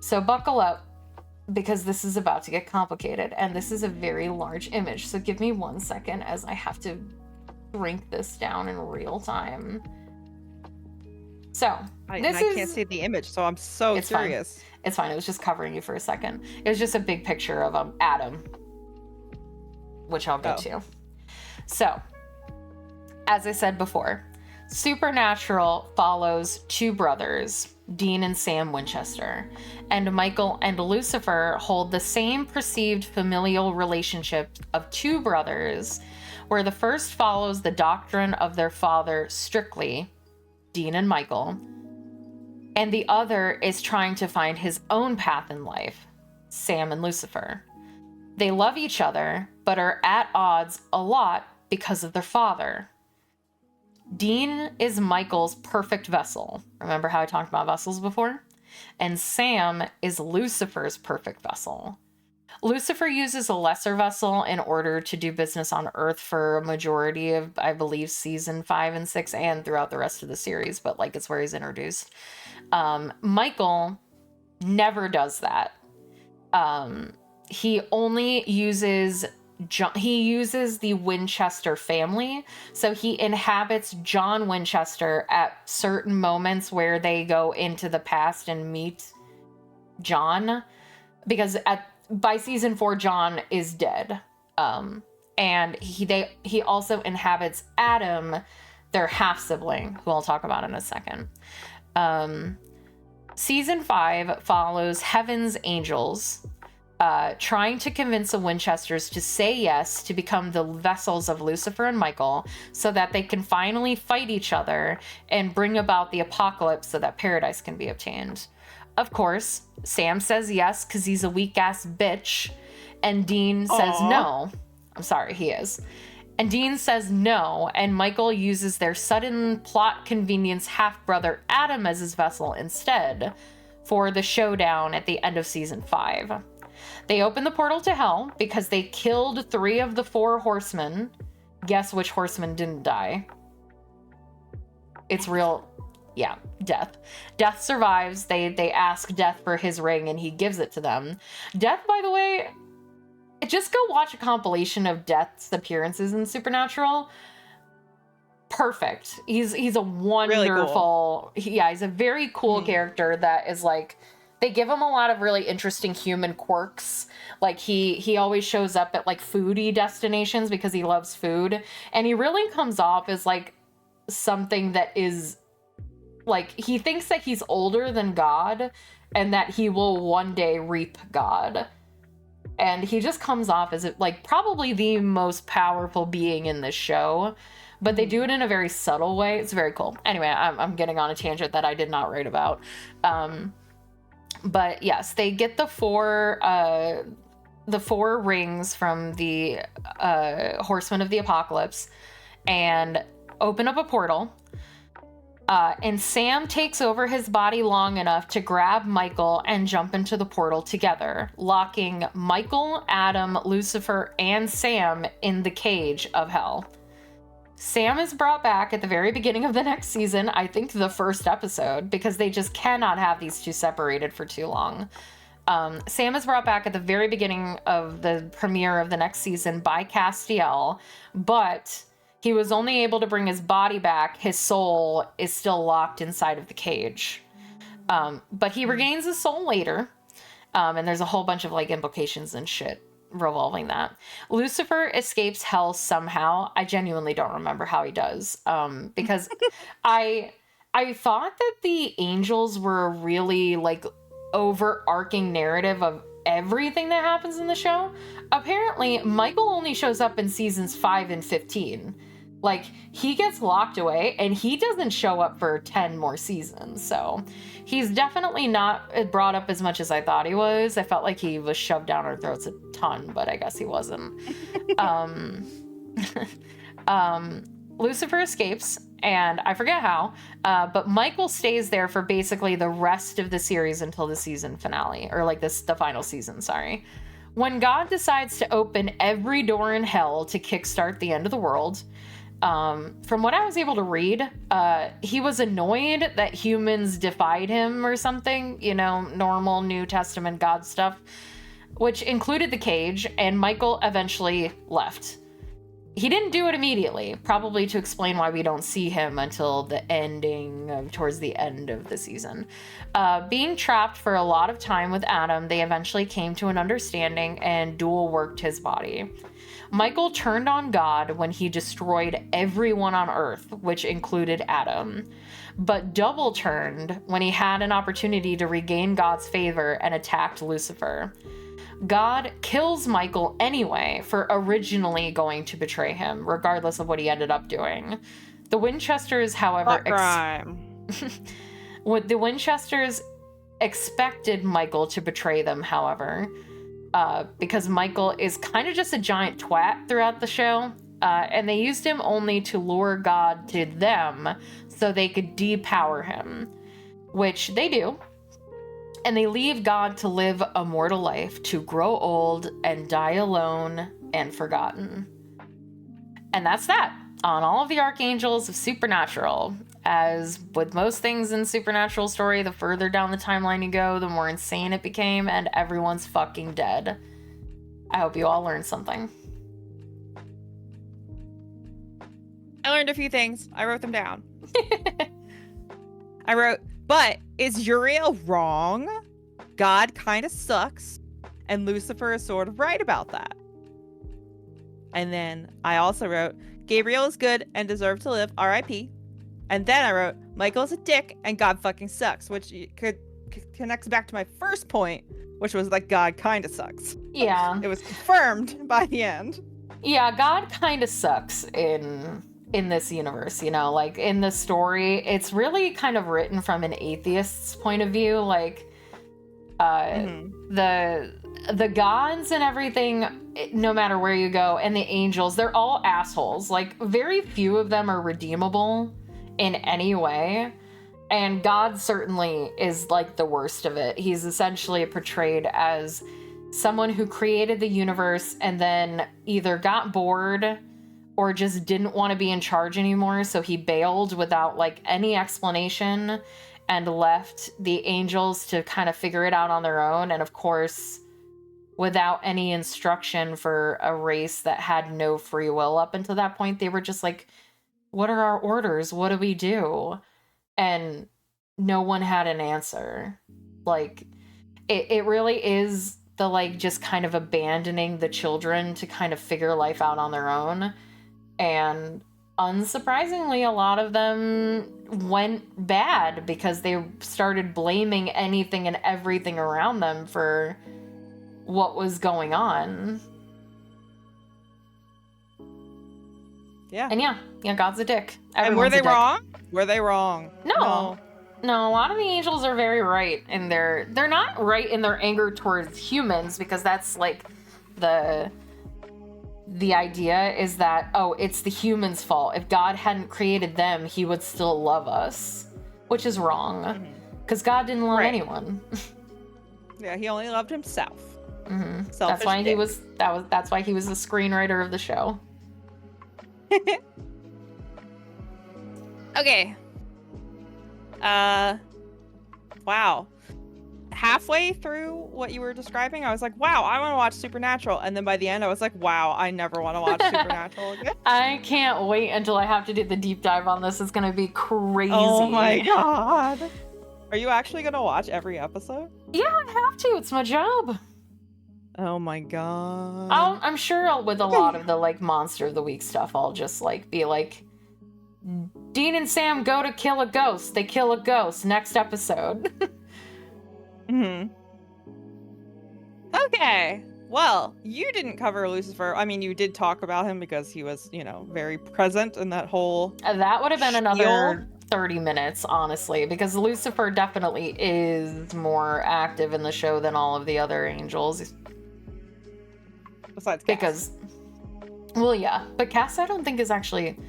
So buckle up, because this is about to get complicated, and this is a very large image. So give me 1 second as I have to shrink this down in real time. So I can't see the image, so I'm so curious. It's fine. It was just covering you for a second. It was just a big picture of Adam, which I'll get to. So, as I said before, Supernatural follows two brothers, Dean and Sam Winchester, and Michael and Lucifer hold the same perceived familial relationship of two brothers, where the first follows the doctrine of their father strictly, Dean and Michael, and the other is trying to find his own path in life, Sam and Lucifer. They love each other, but are at odds a lot because of their father. Dean is Michael's perfect vessel. Remember how I talked about vessels before? And Sam is Lucifer's perfect vessel. Lucifer uses a lesser vessel in order to do business on Earth for a majority of, I believe, season 5 and 6 and throughout the rest of the series, but like it's where he's introduced. Michael never does that. He only uses the Winchester family, so he inhabits John Winchester at certain moments where they go into the past and meet John, because by season 4, John is dead. And he also inhabits Adam, their half-sibling, who I'll talk about in a second. Season 5 follows Heaven's angels, trying to convince the Winchesters to say yes to become the vessels of Lucifer and Michael so that they can finally fight each other and bring about the apocalypse so that paradise can be obtained. Of course, Sam says yes because he's a weak-ass bitch, and Dean says no. I'm sorry, he is. And Dean says no, and Michael uses their sudden plot convenience half-brother Adam as his vessel instead for the showdown at the end of season 5. They open the portal to hell because they killed 3 of the 4 horsemen. Guess which horseman didn't die? It's real... Yeah, Death. Death survives. They ask Death for his ring and he gives it to them. Death, by the way, just go watch a compilation of Death's appearances in Supernatural. Perfect. He's a wonderful... Really cool. He's a very cool character that is like... They give him a lot of really interesting human quirks. Like he always shows up at like foodie destinations because he loves food. And he really comes off as like something that is... Like, he thinks that he's older than God, and that he will one day reap God. And he just comes off as like probably the most powerful being in this show, but they do it in a very subtle way. It's very cool. Anyway, I'm getting on a tangent that I did not write about. But yes, they get the four rings from the Horsemen of the Apocalypse and open up a portal. And Sam takes over his body long enough to grab Michael and jump into the portal together, locking Michael, Adam, Lucifer, and Sam in the cage of hell. Sam is brought back at the very beginning of the next season, I think the first episode, because they just cannot have these two separated for too long. Sam is brought back at the very beginning of the premiere of the next season by Castiel, but he was only able to bring his body back. His soul is still locked inside of the cage. But he regains his soul later. And there's a whole bunch of like implications and shit revolving that. Lucifer escapes hell somehow. I genuinely don't remember how he does. Because I thought that the angels were really like overarching narrative of everything that happens in the show. Apparently, Michael only shows up in seasons 5 and 15. Like, he gets locked away and he doesn't show up for 10 more seasons. So he's definitely not brought up as much as I thought he was. I felt like he was shoved down our throats a ton, but I guess he wasn't. Lucifer escapes, and I forget how, but Michael stays there for basically the rest of the series until the season finale, or like the final season, sorry. When God decides to open every door in hell to kickstart the end of the world, from what I was able to read, he was annoyed that humans defied him or something, you know, normal New Testament God stuff, which included the cage, and Michael eventually left. He didn't do it immediately, probably to explain why we don't see him until the ending, towards the end of the season. Being trapped for a lot of time with Adam, they eventually came to an understanding and dual worked his body. Michael turned on God when he destroyed everyone on Earth, which included Adam, but double turned when he had an opportunity to regain God's favor and attacked Lucifer. God kills Michael anyway for originally going to betray him, regardless of what he ended up doing. The Winchesters, however, the Winchesters expected Michael to betray them, however, because Michael is kind of just a giant twat throughout the show, and they used him only to lure God to them so they could depower him, which they do. And they leave God to live a mortal life, to grow old and die alone and forgotten. And that's that on all of the archangels of Supernatural. As with most things in Supernatural story, the further down the timeline you go, the more insane it became, and everyone's fucking dead. I hope you all learned something. I learned a few things. I wrote them down. I wrote, but is Uriel wrong? God kind of sucks. And Lucifer is sort of right about that. And then I also wrote, Gabriel is good and deserved to live, R.I.P. And then I wrote, Michael is a dick and God fucking sucks, which connects back to my first point, which was that God kind of sucks. Yeah. It was confirmed by the end. Yeah, God kind of sucks in this universe, you know, like in the story, it's really kind of written from an atheist's point of view. Like, the gods and everything, no matter where you go, and the angels, they're all assholes. Like, very few of them are redeemable in any way. And God certainly is like the worst of it. He's essentially portrayed as someone who created the universe and then either got bored or just didn't want to be in charge anymore, so he bailed without like any explanation and left the angels to kind of figure it out on their own. And of course, without any instruction for a race that had no free will up until that point, they were just like, what are our orders? What do we do? And no one had an answer. Like, it really is the like just kind of abandoning the children to kind of figure life out on their own. And unsurprisingly, a lot of them went bad because they started blaming anything and everything around them for what was going on. Yeah. And yeah, God's a dick. And were Everyone's a they dick. wrong? Were they wrong? No, a lot of the angels are very right, and they're not right in their anger towards humans, because that's like the idea is that, oh, it's the humans' fault. If God hadn't created them, he would still love us, which is wrong, because God didn't love anyone. Yeah, he only loved himself. That's why he was that's why he was the screenwriter of the show. Okay. Wow. Halfway through what you were describing, I was like, wow, I want to watch Supernatural. And then by the end, I was like, wow, I never want to watch Supernatural again. I can't wait until I have to do the deep dive on this. It's going to be crazy. Oh my God. Are you actually going to watch every episode? Yeah, I have to. It's my job. Oh my God. I'm sure with a lot of the like Monster of the Week stuff, I'll just like be like, Dean and Sam go to kill a ghost. They kill a ghost. Next episode. Okay. Well, you didn't cover Lucifer. I mean, you did talk about him because he was, very present in that whole That would have been spiel. another 30 minutes, honestly, because Lucifer definitely is more active in the show than all of the other angels. Besides Cass. Because, well, yeah, but Cass I don't think is actually...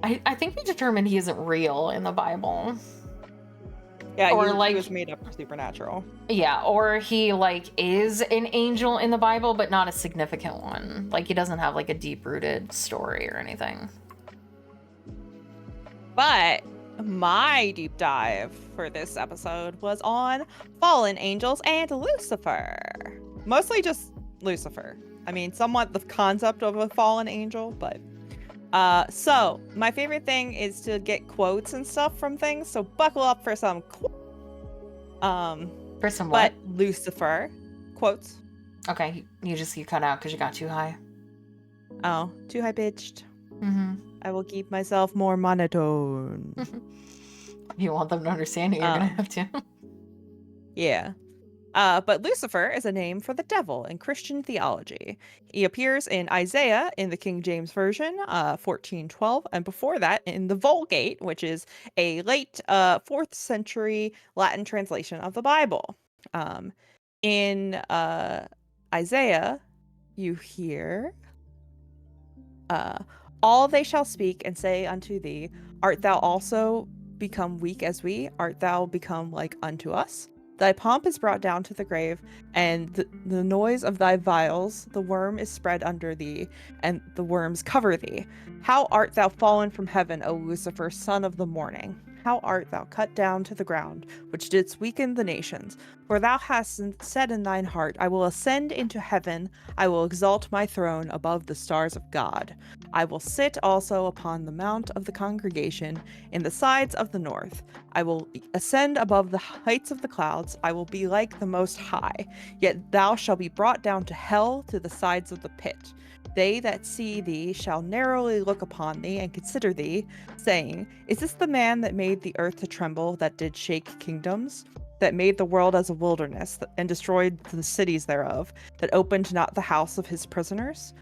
I think we determined he isn't real in the Bible. Yeah, or he was made up for Supernatural. Yeah, or he like is an angel in the Bible, but not a significant one. Like he doesn't have like a deep-rooted story or anything. But my deep dive for this episode was on fallen angels and Lucifer. Mostly just Lucifer. I mean, somewhat the concept of a fallen angel, but so my favorite thing is to get quotes and stuff from things, so buckle up for some for some what? But Lucifer quotes. Okay, you cut out because you got too high. Oh, too high pitched. I will keep myself more monotone. You want them to understand it, you're gonna have to. Yeah. But Lucifer is a name for the devil in Christian theology. He appears in Isaiah in the King James Version, 1412, and before that in the Vulgate, which is a late 4th century Latin translation of the Bible. In Isaiah, you hear, all they shall speak and say unto thee, art thou also become weak as we? Art thou become like unto us? Thy pomp is brought down to the grave, and the noise of thy vials, the worm is spread under thee, and the worms cover thee. How art thou fallen from heaven, O Lucifer, son of the morning? How art thou cut down to the ground, which didst weaken the nations? For thou hast said in thine heart, I will ascend into heaven, I will exalt my throne above the stars of God. I will sit also upon the mount of the congregation in the sides of the north. I will ascend above the heights of the clouds. I will be like the Most High. Yet thou shalt be brought down to hell, to the sides of the pit. They that see thee shall narrowly look upon thee and consider thee, saying, is this the man that made the earth to tremble, that did shake kingdoms? That made the world as a wilderness, and destroyed the cities thereof, that opened not the house of his prisoners?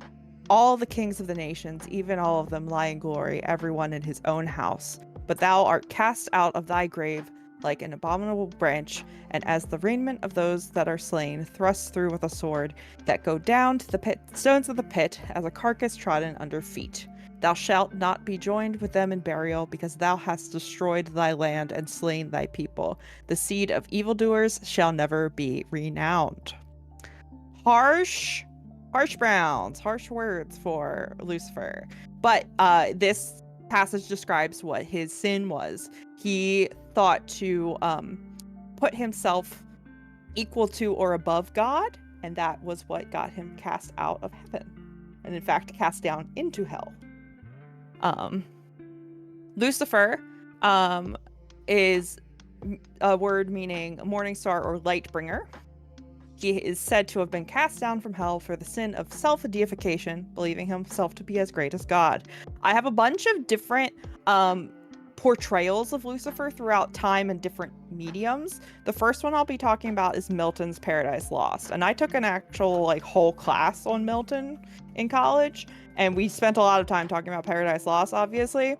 All the kings of the nations, even all of them, lie in glory, everyone in his own house. But thou art cast out of thy grave like an abominable branch, and as the raiment of those that are slain, thrust through with a sword, that go down to the stones of the pit, as a carcass trodden under feet. Thou shalt not be joined with them in burial, because thou hast destroyed thy land and slain thy people. The seed of evildoers shall never be renowned. Harsh words for Lucifer. But this passage describes what his sin was. He thought to put himself equal to or above God, and that was what got him cast out of heaven, and in fact cast down into hell. Lucifer is a word meaning morning star or light bringer. He is said to have been cast down from hell for the sin of self-deification, believing himself to be as great as God. I have a bunch of different portrayals of Lucifer throughout time and different mediums. The first one I'll be talking about is Milton's Paradise Lost. And I took an actual like whole class on Milton in college, and we spent a lot of time talking about Paradise Lost, obviously.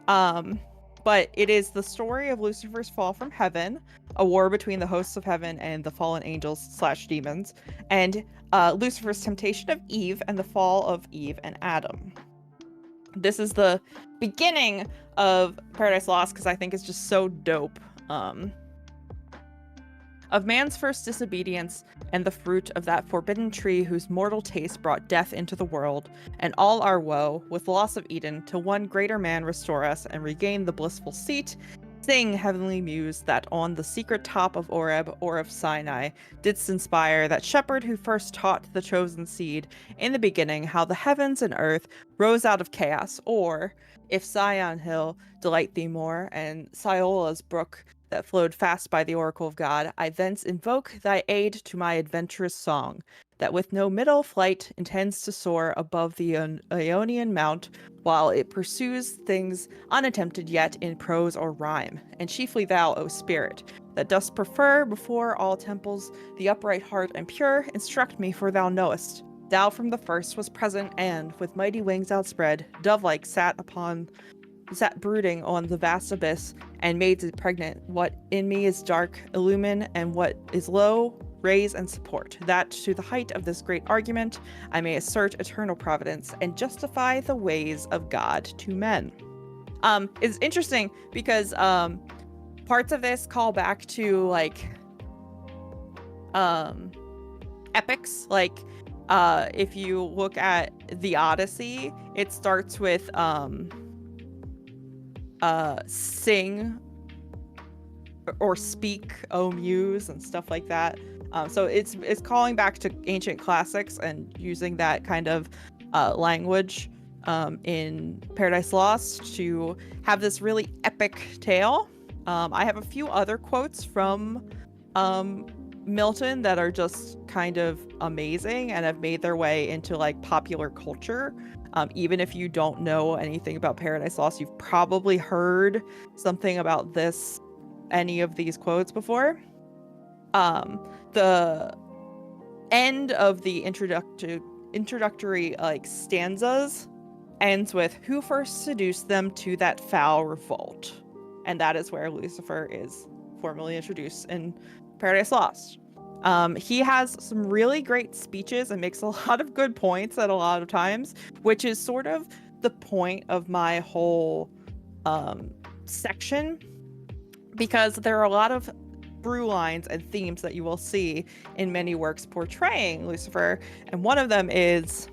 But it is the story of Lucifer's fall from heaven, a war between the hosts of heaven and the fallen angels / demons, and Lucifer's temptation of Eve and the fall of Eve and Adam. This is the beginning of Paradise Lost because I think it's just so dope. Of man's first disobedience and the fruit of that forbidden tree whose mortal taste brought death into the world, and all our woe, with loss of Eden, till one greater man restore us and regain the blissful seat. Sing, heavenly muse, that on the secret top of Oreb or of Sinai didst inspire that shepherd who first taught the chosen seed in the beginning how the heavens and earth rose out of chaos, or, if Sion hill delight thee more, and Siola's brook that flowed fast by the oracle of God, I thence invoke thy aid to my adventurous song, that with no middle flight intends to soar above the Ionian mount, while it pursues things unattempted yet in prose or rhyme. And chiefly thou, O spirit, that dost prefer before all temples the upright heart and pure, instruct me, for thou knowest. Thou from the first was present, and, with mighty wings outspread, dove-like sat brooding on the vast abyss, and made it pregnant what in me is dark illumine, and what is low raise and support, that to the height of this great argument I may assert eternal providence and justify the ways of God to men. It's interesting because parts of this call back to like epics. Like if you look at the Odyssey, it starts with sing or speak, O muse, and stuff like that. So it's calling back to ancient classics and using that kind of language in Paradise Lost to have this really epic tale. I have a few other quotes from Milton that are just kind of amazing and have made their way into like popular culture. Even if you don't know anything about Paradise Lost, you've probably heard something about any of these quotes before. The end of the introductory like stanzas ends with "Who first seduced them to that foul revolt," and that is where Lucifer is formally introduced in Paradise Lost. He has some really great speeches and makes a lot of good points at a lot of times, which is sort of the point of my whole section, because there are a lot of through lines and themes that you will see in many works portraying Lucifer, and one of them is,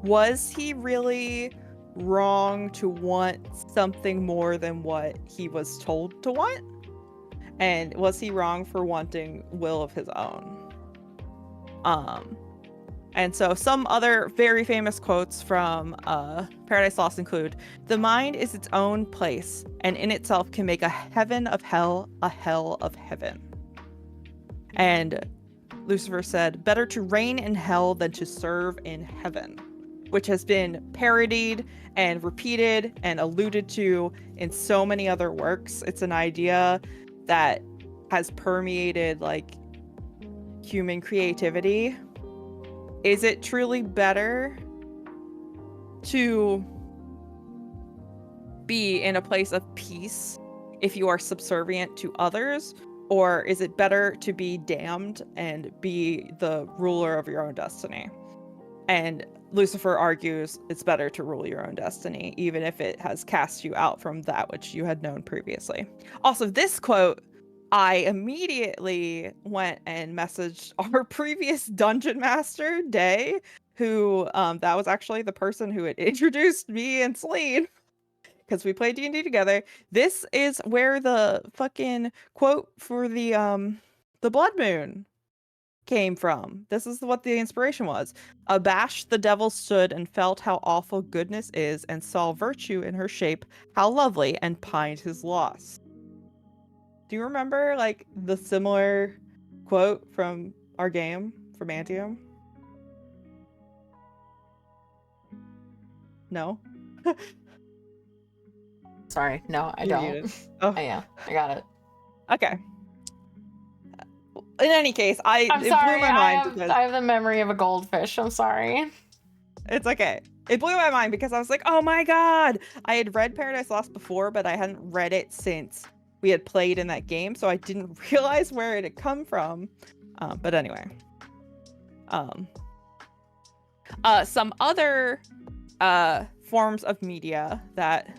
was he really wrong to want something more than what he was told to want? And was he wrong for wanting will of his own? And so some other very famous quotes from Paradise Lost include, "The mind is its own place, and in itself can make a heaven of hell, a hell of heaven." And Lucifer said, "Better to reign in hell than to serve in heaven," which has been parodied and repeated and alluded to in so many other works. It's an idea that has permeated like human creativity. Is it truly better to be in a place of peace if you are subservient to others? Or is it better to be damned and be the ruler of your own destiny? And Lucifer argues it's better to rule your own destiny, even if it has cast you out from that which you had known previously. Also, this quote, I immediately went and messaged our previous dungeon master, Day, who that was actually the person who had introduced me and Celine, because we played D&D together. This is where the fucking quote for the Blood Moon came from. This is what the inspiration was. "Abashed the devil stood and felt how awful goodness is, and saw virtue in her shape, how lovely, and pined his loss." Do you remember like the similar quote from our game from Antium? No? Sorry. No, I You're don't. muted. Oh, Yeah, I got it. okay. In any case, I'm it blew sorry. my mind because I have the memory of a goldfish. I'm sorry. it's okay. It blew my mind because I was like, oh my god! I had read Paradise Lost before, but I hadn't read it since we had played in that game, so I didn't realize where it had come from. But anyway. Some other forms of media that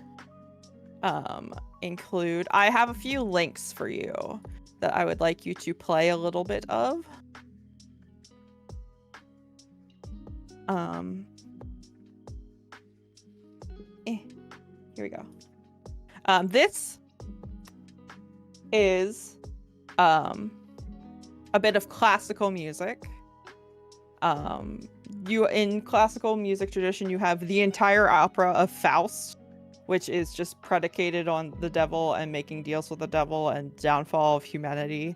include... I have a few links for you that I would like you to play a little bit of. Here we go. This is a bit of classical music. In classical music tradition, you have the entire opera of Faust, which is just predicated on the devil and making deals with the devil and downfall of humanity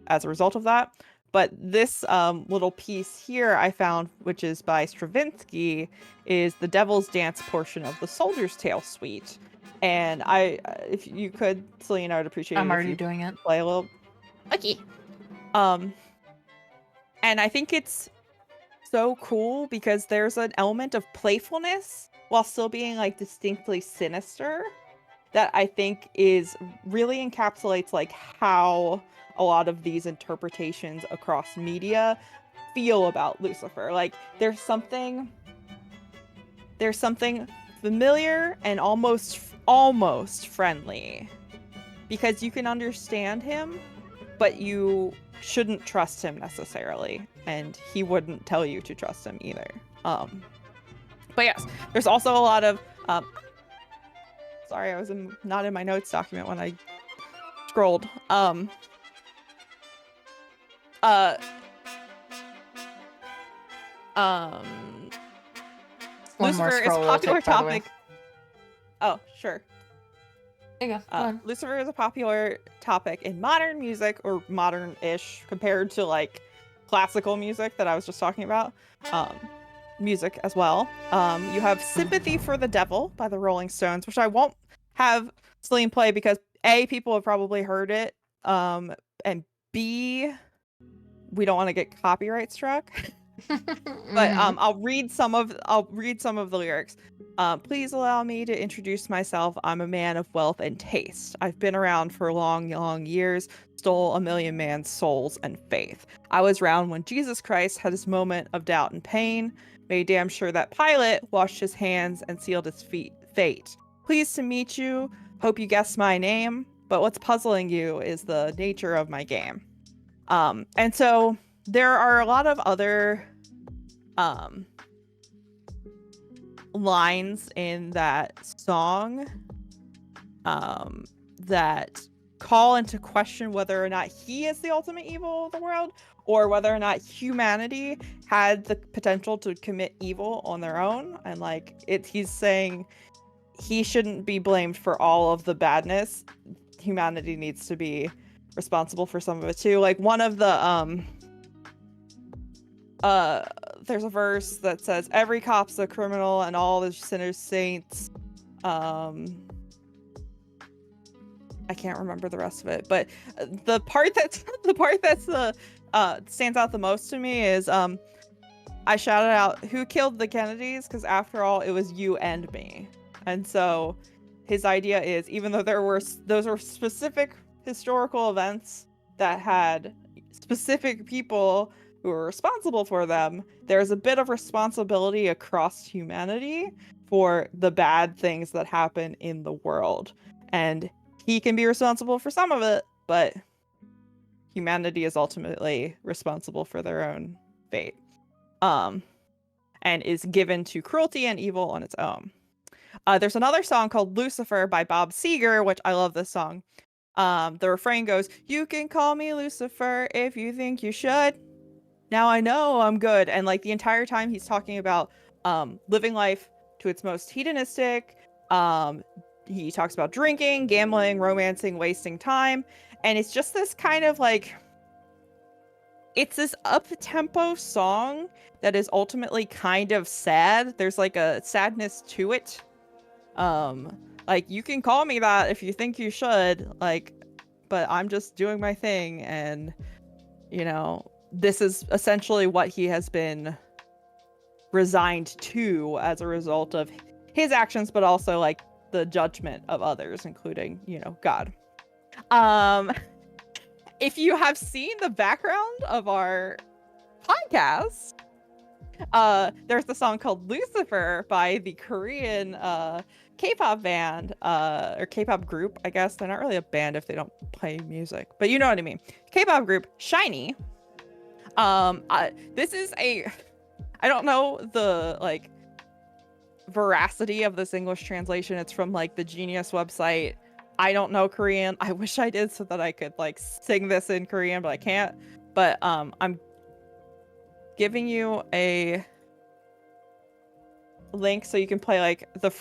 as a result of that. But this little piece here I found, which is by Stravinsky, is the Devil's Dance portion of the Soldier's Tale suite. And if you could, Celine, I would appreciate it. I'm already if you doing it. play a little. Okay. And I think it's so cool because there's an element of playfulness while still being like distinctly sinister that I think is really encapsulates like how a lot of these interpretations across media feel about Lucifer. Like there's something familiar and almost friendly because you can understand him, but you shouldn't trust him necessarily, and he wouldn't tell you to trust him either. But yes, there's also a lot of sorry, I was not in my notes document when I scrolled. One more Lucifer is a scroll it'll popular take, by the way. topic. Oh, sure. There you go. Go on. Lucifer is a popular topic in modern music, or modern-ish, compared to like classical music that I was just talking about. Music as well. You have Sympathy for the Devil by the Rolling Stones, which I won't have Celine play because A, people have probably heard it, and B, we don't want to get copyright struck. But I'll read some of the lyrics. Please allow me to introduce myself. I'm a man of wealth and taste. I've been around for long years, stole a million man's souls and faith. I was around when Jesus Christ had his moment of doubt and pain, made damn sure that Pilate washed his hands and sealed his fate. Pleased to meet you. Hope you guessed my name. But what's puzzling you is the nature of my game. And so there are a lot of other lines in that song that call into question whether or not he is the ultimate evil of the world, or whether or not humanity had the potential to commit evil on their own. And like he's saying he shouldn't be blamed for all of the badness. Humanity needs to be responsible for some of it too. Like one of the there's a verse that says every cop's a criminal and all the sinners saints. I can't remember the rest of it, but the part that's stands out the most to me is I shouted out, who killed the Kennedys, because after all it was you and me. And so his idea is, even though those were specific historical events that had specific people who were responsible for them, there's a bit of responsibility across humanity for the bad things that happen in the world. And he can be responsible for some of it, but humanity is ultimately responsible for their own fate. And is given to cruelty and evil on its own. There's another song called Lucifer by Bob Seger, which I love this song. The refrain goes, "You can call me Lucifer if you think you should. Now I know I'm good." And like the entire time he's talking about living life to its most hedonistic. He talks about drinking, gambling, romancing, wasting time. And it's just this kind of like, it's this up-tempo song that is ultimately kind of sad. There's like a sadness to it. Like, you can call me that if you think you should, like, but I'm just doing my thing. And, you know, this is essentially what he has been resigned to as a result of his actions, but also like the judgment of others, including, you know, God. If you have seen the background of our podcast, there's the song called Lucifer by the Korean K-pop band, or K-pop group, I guess. They're not really a band if they don't play music, but you know what I mean. K-pop group SHINee. This is I don't know the like veracity of this English translation. It's from like the Genius website. I don't know Korean. I wish I did so that I could like sing this in Korean, but I can't. But I'm giving you a link so you can play like the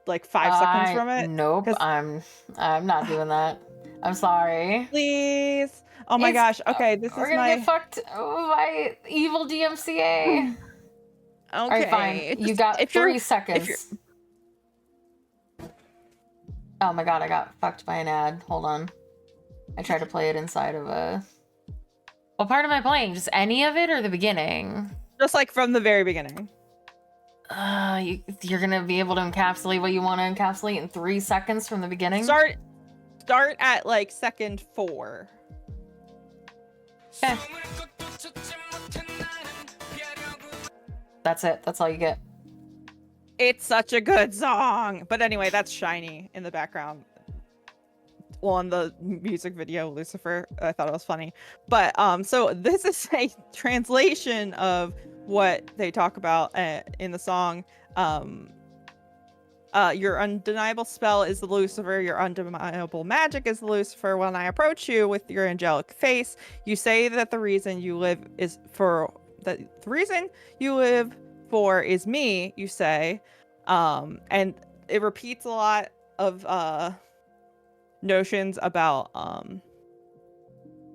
like 5 seconds from it. Nope, I'm not doing that. I'm sorry. Please. Oh my gosh. Okay, this we're is gonna my get fucked by evil DMCA. Okay. All right, fine. You got 3 seconds. Oh my god, I got fucked by an ad. Hold on. I tried to play it inside of a... What part am I playing? Just any of it or the beginning? Just like from the very beginning. You're gonna be able to encapsulate what you want to encapsulate in 3 seconds from the beginning? Start at like second 4. Okay. That's it. That's all you get. It's such a good song. But anyway, that's SHINee in the background. Well, in the music video, Lucifer. I thought it was funny. But so this is a translation of what they talk about in the song. Your undeniable spell is the Lucifer. Your undeniable magic is the Lucifer. When I approach you with your angelic face, you say that the reason you live is for that the reason you live for is me, you say. And it repeats a lot of notions about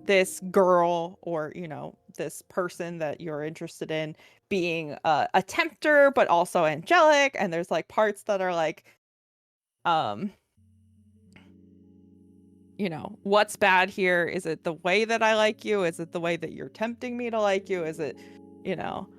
this girl, or, you know, this person that you're interested in being a tempter but also angelic. And there's like parts that are like, you know, what's bad here? Is it the way that I like you? Is it the way that you're tempting me to like you? Is it, you know,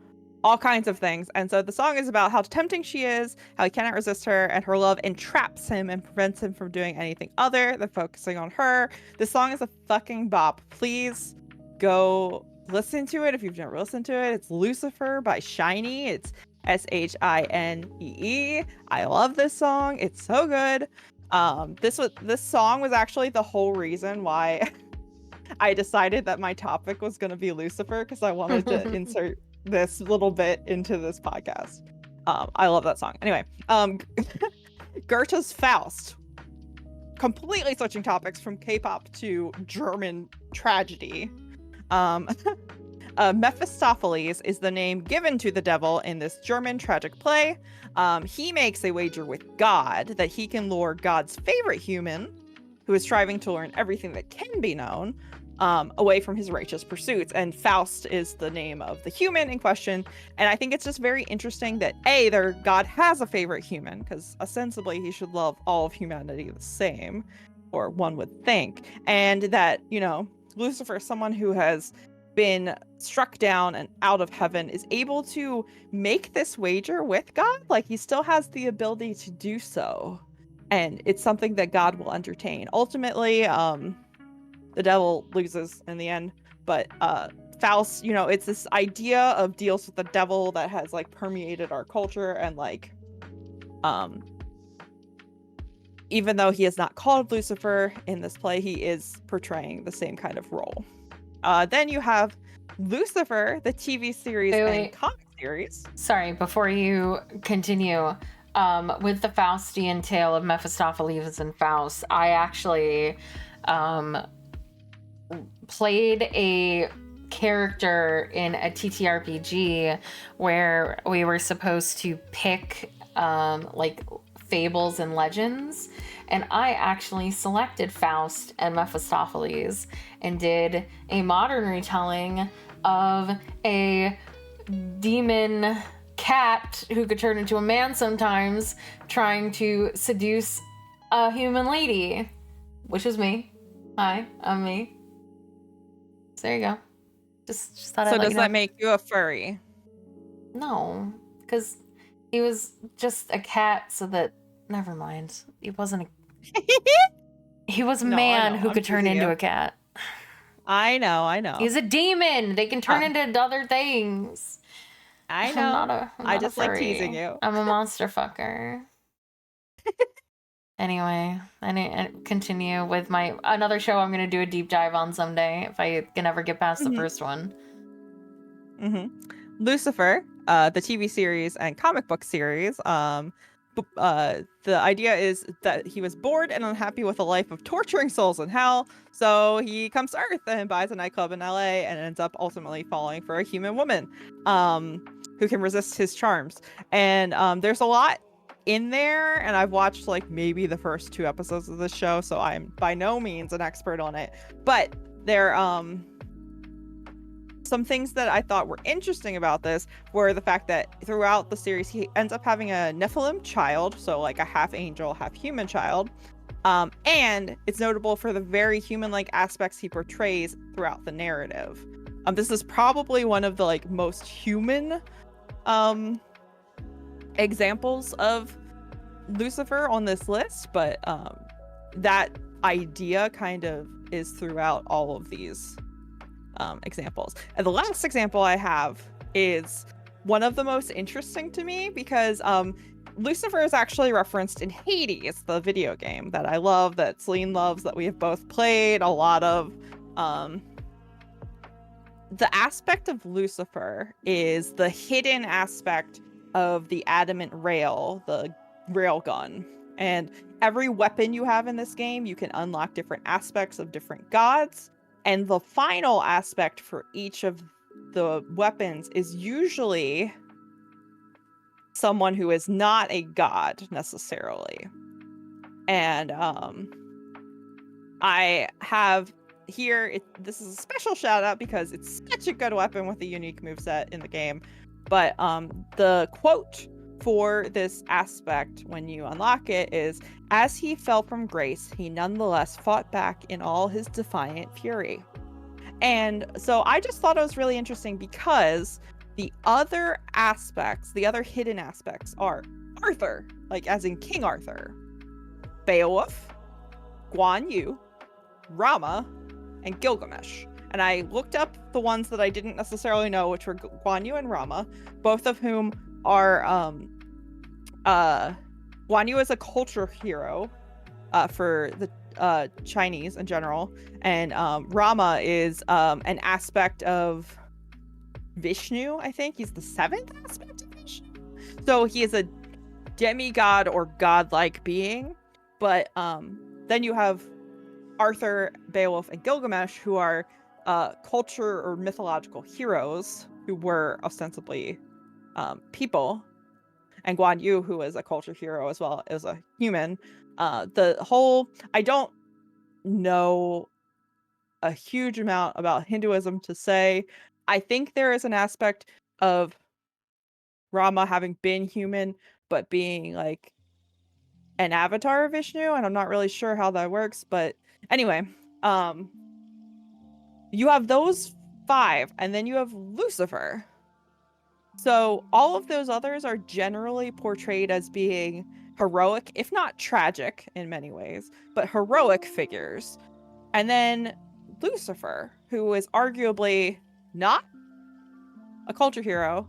all kinds of things. And so the song is about how tempting she is, how he cannot resist her, and her love entraps him and prevents him from doing anything other than focusing on her. This song is a fucking bop. Please go listen to it if you've never listened to it. It's Lucifer by SHINee. It's SHINee. I love this song. It's so good. This song was actually the whole reason why I decided that my topic was going to be Lucifer, because I wanted to insert this little bit into this podcast. I love that song. Anyway, Goethe's Faust. Completely switching topics from K-pop to German tragedy. Mephistopheles is the name given to the devil in this German tragic play. He makes a wager with God that he can lure God's favorite human, who is striving to learn everything that can be known, away from his righteous pursuits. And Faust is the name of the human in question. And I think it's just very interesting that God has a favorite human, because ostensibly he should love all of humanity the same, or one would think. And that, you know, Lucifer, someone who has been struck down and out of heaven, is able to make this wager with God. Like, he still has the ability to do so. And it's something that God will entertain. Ultimately, the devil loses in the end, but Faust, you know, it's this idea of deals with the devil that has like permeated our culture, and like even though he is not called Lucifer in this play, he is portraying the same kind of role. Then you have Lucifer, the TV series and comic series. Sorry, before you continue, with the Faustian tale of Mephistopheles and Faust, I actually played a character in a TTRPG where we were supposed to pick like fables and legends, and I actually selected Faust and Mephistopheles and did a modern retelling of a demon cat who could turn into a man sometimes, trying to seduce a human lady, which is me. Hi, I'm me. So there you go. Just thought I'd So let does you know. that make you a furry? No, because he was just a cat, so that... Never mind. He wasn't a... He was a man who could turn into a cat. I know. He's a demon. They can turn into other things. I know. I'm not I just a furry. like teasing you. I'm a monster fucker. Anyway, I need to continue with my another show I'm gonna do a deep dive on someday if I can ever get past the first one. Lucifer, the TV series and comic book series. The idea is that he was bored and unhappy with a life of torturing souls in hell, so he comes to Earth and buys a nightclub in LA and ends up ultimately falling for a human woman, who can resist his charms. And there's a lot in there, and I've watched like maybe the first 2 episodes of this show, so I'm by no means an expert on it. But there some things that I thought were interesting about this were the fact that throughout the series he ends up having a Nephilim child, so like a half angel, half human child. And it's notable for the very human-like aspects he portrays throughout the narrative. This is probably one of the like most human examples of Lucifer on this list, but that idea kind of is throughout all of these examples. And the last example I have is one of the most interesting to me because Lucifer is actually referenced in Hades, the video game that I love, that Celine loves, that we have both played a lot of. The aspect of Lucifer is the hidden aspect of the adamant rail, the rail gun. And every weapon you have in this game, you can unlock different aspects of different gods. And the final aspect for each of the weapons is usually someone who is not a god necessarily. And I have here, this is a special shout out because it's such a good weapon with a unique moveset in the game. But the quote for this aspect when you unlock it is, "As he fell from grace, he nonetheless fought back in all his defiant fury." And so I just thought it was really interesting because the other aspects, the other hidden aspects are Arthur, like as in King Arthur, Beowulf, Guan Yu, Rama, and Gilgamesh. And I looked up the ones that I didn't necessarily know, which were Guan Yu and Rama, both of whom are Guan Yu is a culture hero for the Chinese in general, and Rama is an aspect of Vishnu. I think he's the 7th aspect of Vishnu, so he is a demigod or godlike being. But then you have Arthur, Beowulf, and Gilgamesh, who are culture or mythological heroes who were ostensibly people, and Guan Yu, who is a culture hero as well as a human. I don't know a huge amount about Hinduism to say. I think there is an aspect of Rama having been human, but being like an avatar of Vishnu, and I'm not really sure how that works. But anyway, you have those 5, and then you have Lucifer. So all of those others are generally portrayed as being heroic, if not tragic in many ways, but heroic figures. And then Lucifer, who is arguably not a culture hero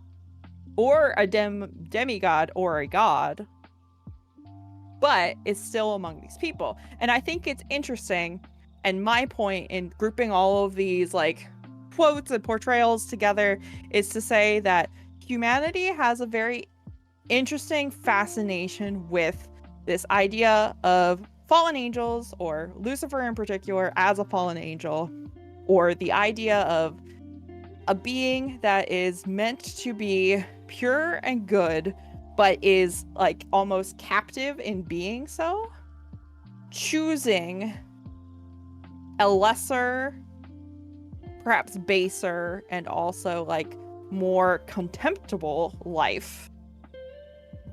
or a demigod or a god, but is still among these people. And I think it's interesting, and my point in grouping all of these like quotes and portrayals together is to say that humanity has a very interesting fascination with this idea of fallen angels, or Lucifer in particular as a fallen angel, or the idea of a being that is meant to be pure and good, but is like almost captive in being so, choosing a lesser, perhaps baser, and also like more contemptible life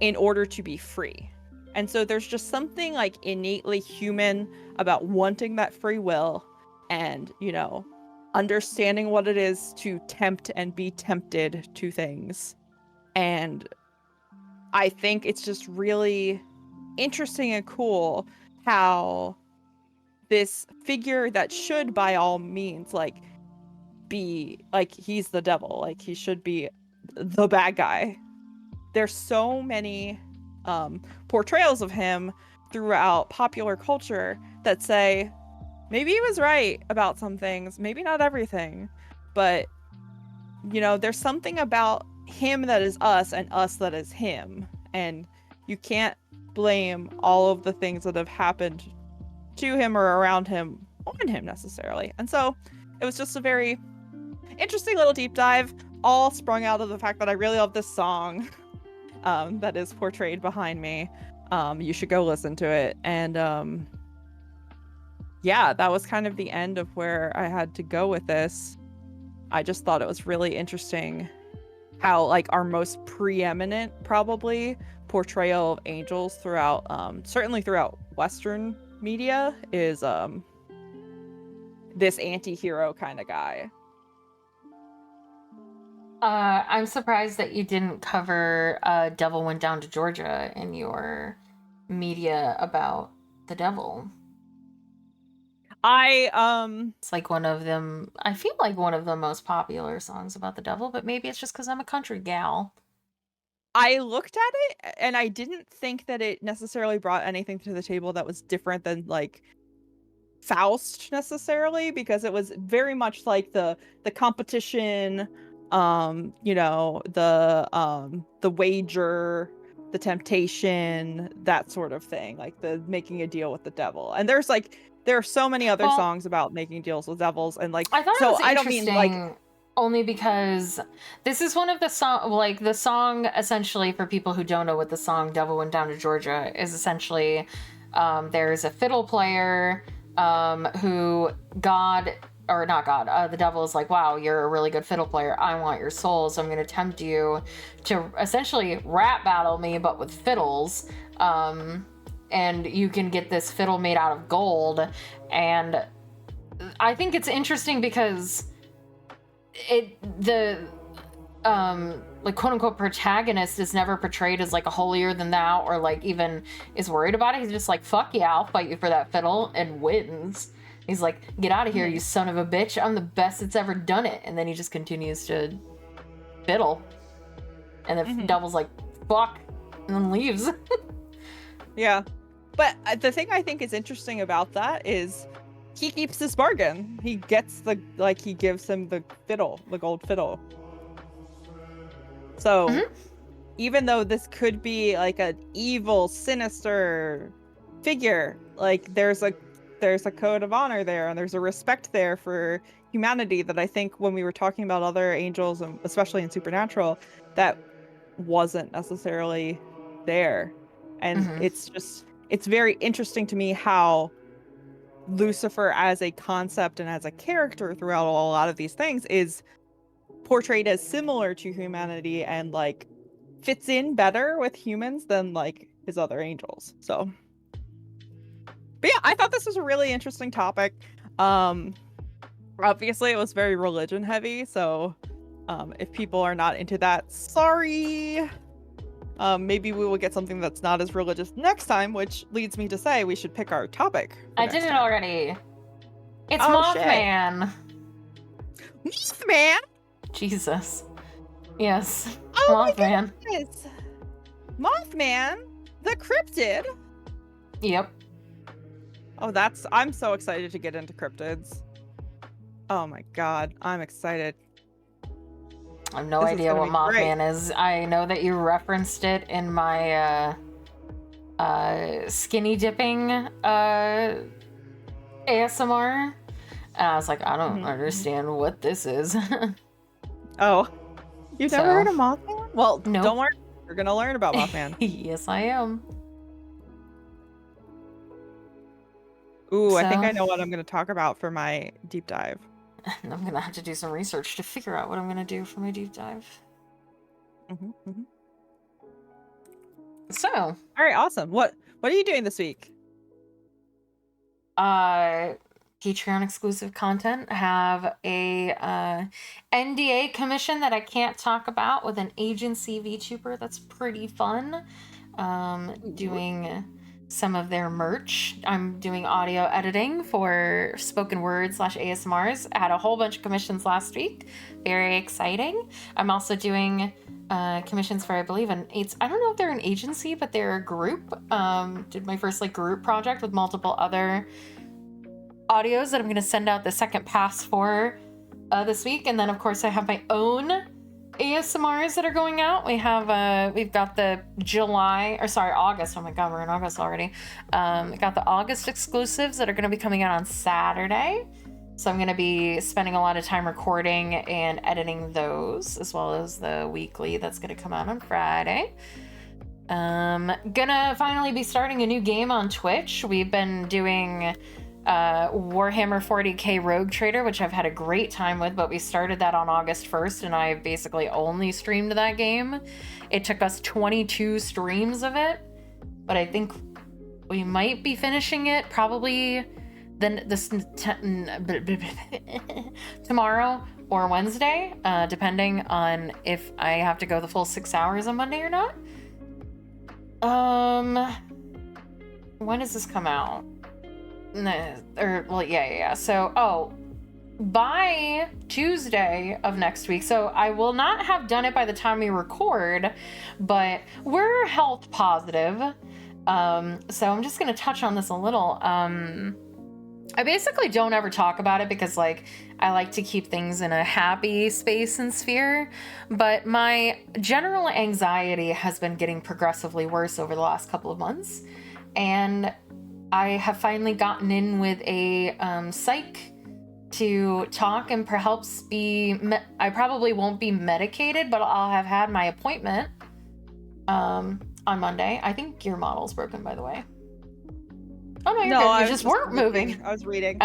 in order to be free. And so there's just something like innately human about wanting that free will and, you know, understanding what it is to tempt and be tempted to things. And I think it's just really interesting and cool how this figure that should by all means like be like he's the devil, like he should be the bad guy. There's so many portrayals of him throughout popular culture that say maybe he was right about some things, maybe not everything, but you know, there's something about him that is us and us that is him, and you can't blame all of the things that have happened to him or around him on him necessarily. And so it was just a very interesting little deep dive, all sprung out of the fact that I really love this song that is portrayed behind me. You should go listen to it. And yeah, that was kind of the end of where I had to go with this. I just thought it was really interesting how like our most preeminent probably portrayal of angels throughout certainly throughout Western media is this anti-hero kind of guy. I'm surprised that you didn't cover Devil Went Down to Georgia in your media about the devil. It's like one of them, I feel like one of the most popular songs about the devil, but maybe it's just because I'm a country gal. I looked at it and I didn't think that it necessarily brought anything to the table that was different than like Faust necessarily, because it was very much like the competition, you know, the wager, the temptation, that sort of thing, like the making a deal with the devil. And there are so many other songs about making deals with devils, and like I thought so it was I don't mean like only because this is one of the the song essentially, for people who don't know what the song Devil Went Down to Georgia is, essentially there's a fiddle player who the devil is like, wow, you're a really good fiddle player, I want your soul, so I'm going to tempt you to essentially rap battle me but with fiddles, and you can get this fiddle made out of gold. And I think it's interesting because the like quote unquote protagonist is never portrayed as like a holier than thou or like even is worried about it. He's just like, fuck yeah, I'll fight you for that fiddle, and wins. He's like, get out of here, you son of a bitch, I'm the best that's ever done it. And then he just continues to fiddle, and the devil's like, fuck, and then leaves. Yeah, but the thing I think is interesting about that is he keeps his bargain. He gets he gives him the fiddle, the gold fiddle. So even though this could be like an evil, sinister figure, like there's a code of honor there, and there's a respect there for humanity that I think when we were talking about other angels, and especially in Supernatural, that wasn't necessarily there. And it's very interesting to me how Lucifer as a concept and as a character throughout a lot of these things is portrayed as similar to humanity and like fits in better with humans than like his other angels. So, but yeah, I thought this was a really interesting topic. Obviously it was very religion heavy, so if people are not into that, sorry. Maybe we will get something that's not as religious next time, which leads me to say we should pick our topic. I did it already. It's Mothman. Mothman? Jesus. Yes. Oh, Mothman. Mothman? The cryptid? Yep. Oh, I'm so excited to get into cryptids. Oh my god, I'm excited. I have no idea what Mothman is. I know that you referenced it in my skinny dipping ASMR. And I was like, I don't understand what this is. Oh. You've never heard of Mothman? Well, nope. Don't worry. You're going to learn about Mothman. Yes, I am. Ooh, I think I know what I'm going to talk about for my deep dive. And I'm gonna have to do some research to figure out what I'm gonna do for my deep dive. So, all right, awesome. What are you doing this week? Patreon exclusive content. Have a NDA commission that I can't talk about with an agency VTuber. That's pretty fun. Doing some of their merch. I'm doing audio editing for spoken word / ASMRs. I had a whole bunch of commissions last week. Very exciting. I'm also doing commissions for, I believe, I don't know if they're an agency, but they're a group. Did my first group project with multiple other audios that I'm going to send out the second pass for this week. And then of course I have my own ASMRs that are going out. We've got the August. Oh my god, we're in August already. We got the August exclusives that are going to be coming out on Saturday. So I'm going to be spending a lot of time recording and editing those, as well as the weekly that's going to come out on Friday. Gonna finally be starting a new game on Twitch. We've been doing Warhammer 40k Rogue Trader, which I've had a great time with, but we started that on August 1st and I basically only streamed that game. It took us 22 streams of it, but I think we might be finishing it probably tomorrow or Wednesday, depending on if I have to go the full 6 hours on Monday or not. When does this come out? So, by Tuesday of next week. So I will not have done it by the time we record, but we're health positive. So I'm just going to touch on this a little. I basically don't ever talk about it because I like to keep things in a happy space and sphere, but my general anxiety has been getting progressively worse over the last couple of months. And I have finally gotten in with a psych to talk and perhaps I probably won't be medicated, but I'll have had my appointment on Monday. I think your model's broken, by the way. Oh, no, you're good. You just weren't moving. I was reading.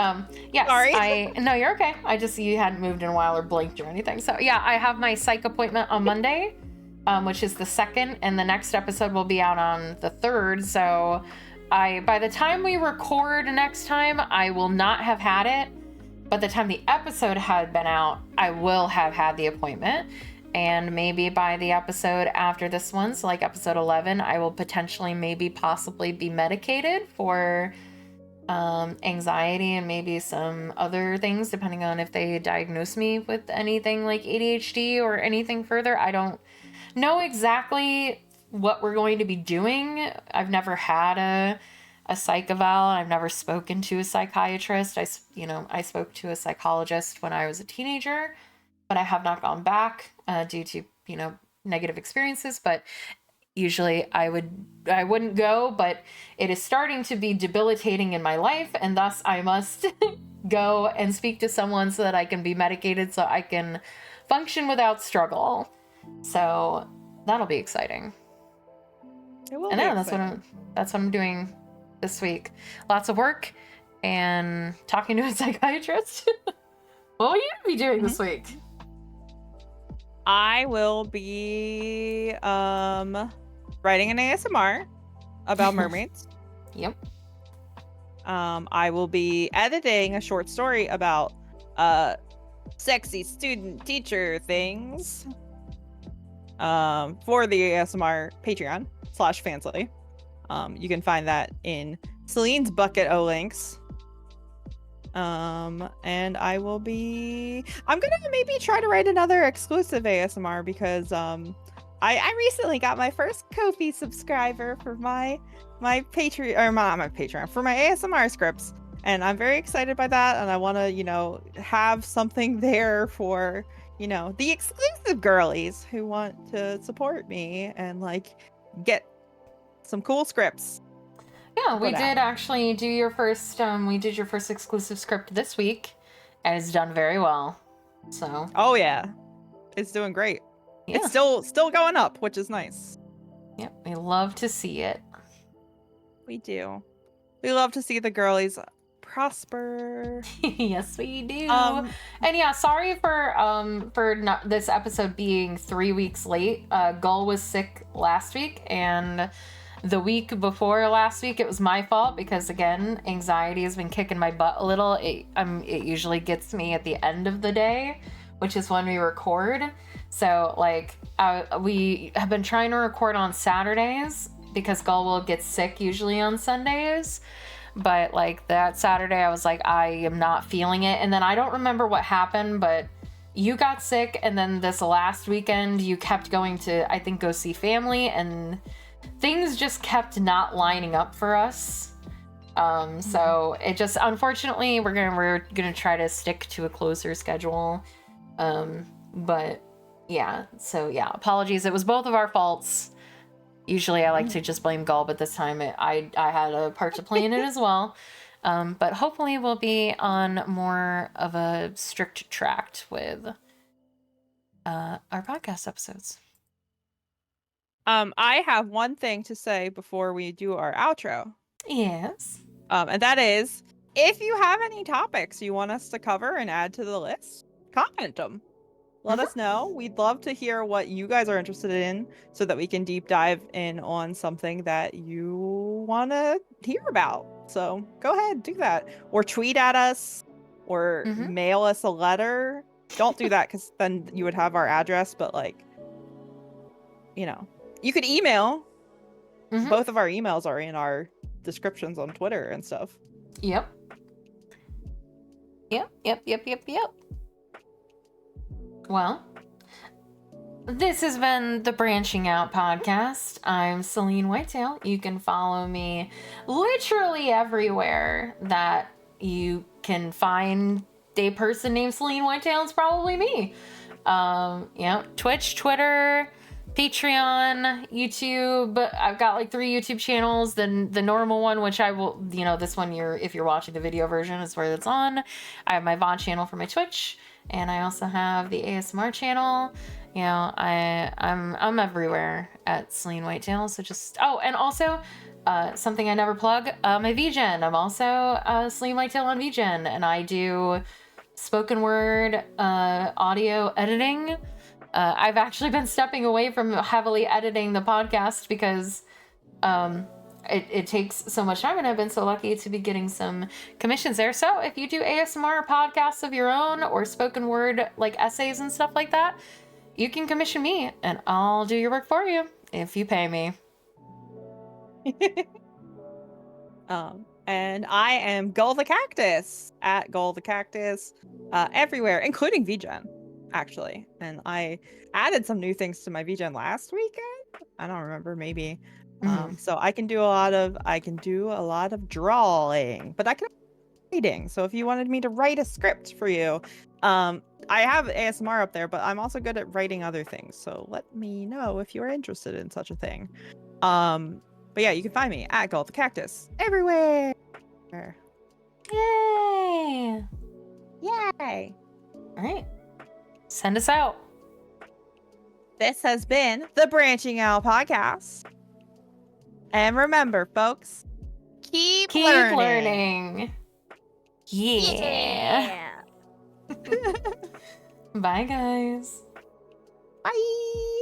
Yes, sorry. No, you're okay. You hadn't moved in a while or blinked or anything. So yeah, I have my psych appointment on Monday, which is the 2nd, and the next episode will be out on the 3rd. So by the time we record next time, I will not have had it. By the time the episode had been out, I will have had the appointment. And maybe by the episode after this one, so episode 11, I will potentially possibly be medicated for anxiety and maybe some other things, depending on if they diagnose me with anything like ADHD or anything further. I don't know exactly what we're going to be doing. I've never had a psych eval. I've never spoken to a psychiatrist. I spoke to a psychologist when I was a teenager, but I have not gone back due to, negative experiences. But usually I wouldn't go, but it is starting to be debilitating in my life, and thus I must go and speak to someone so that I can be medicated so I can function without struggle. So that'll be exciting. It will. And then that's what I'm doing this week. Lots of work and talking to a psychiatrist. What will you be doing this week? I will be writing an ASMR about mermaids. Yep. I will be editing a short story about sexy student teacher things for the ASMR Patreon / Fansly. You can find that in Celine's bucket o links. And I'm gonna maybe try to write another exclusive ASMR because I recently got my first Ko-fi subscriber for my Patreon, or not my Patreon, for my ASMR scripts, and I'm very excited by that, and I want to have something there for the exclusive girlies who want to support me and get some cool scripts. Yeah, we did actually do your first we did your first exclusive script this week, and it's done very well. So oh yeah, it's doing great. Yeah. It's still going up, which is nice. Yep, we love to see it. We do. We love to see the girlies prosper. Yes, we do. Um, And yeah, sorry for not this episode being 3 weeks late. Gull was sick last week, and the week before last week it was my fault because again, anxiety has been kicking my butt a little. It usually gets me at the end of the day, which is when we record. So like we have been trying to record on Saturdays because Gull will get sick usually on Sundays. But like that Saturday, I was like, I am not feeling it. And then I don't remember what happened, but you got sick. And then this last weekend, you kept going to, I think, go see family. And things just kept not lining up for us. So it just, unfortunately, we're gonna try to stick to a closer schedule. But yeah, so yeah, apologies. It was both of our faults. Usually I like to just blame Gull, but this time I had a part to play in it as well. But hopefully we'll be on more of a strict track with our podcast episodes. I have one thing to say before we do our outro. Yes. And that is, if you have any topics you want us to cover and add to the list, comment them. Let us know. We'd love to hear what you guys are interested in so that we can deep dive in on something that you want to hear about. So go ahead, do that. Or tweet at us or mail us a letter. Don't do that because then you would have our address. But like, you could email. Both of our emails are in our descriptions on Twitter and stuff. Yep. Well, this has been the Branching Out podcast. I'm Celine Whitetail. You can follow me literally everywhere that you can find a person named Celine Whitetail. It's probably me. Twitch, Twitter, Patreon, YouTube. I've got like 3 YouTube channels. Then the normal one, which I will, this one if you're watching the video version is where it's on. I have my VOD channel for my Twitch. And I also have the ASMR channel. I'm everywhere at Celine Whitetail. So just and also something I never plug, my VGen. I'm also Celine Whitetail on VGen, and I do spoken word audio editing. I've actually been stepping away from heavily editing the podcast because it takes so much time, and I've been so lucky to be getting some commissions there. So if you do ASMR podcasts of your own or spoken word like essays and stuff like that, you can commission me and I'll do your work for you if you pay me. And I am Gull the Cactus at Gull the Cactus everywhere, including VGen, actually. And I added some new things to my VGen last weekend. I don't remember, maybe. So I can do a lot of drawing, but I can writing. So if you wanted me to write a script for you, I have ASMR up there, but I'm also good at writing other things. So let me know if you're interested in such a thing. But yeah, you can find me at Gull the Cactus everywhere. Yay! Yay! All right, send us out. This has been the Branching Out podcast. And remember, folks, keep learning. Yeah. Bye, guys. Bye.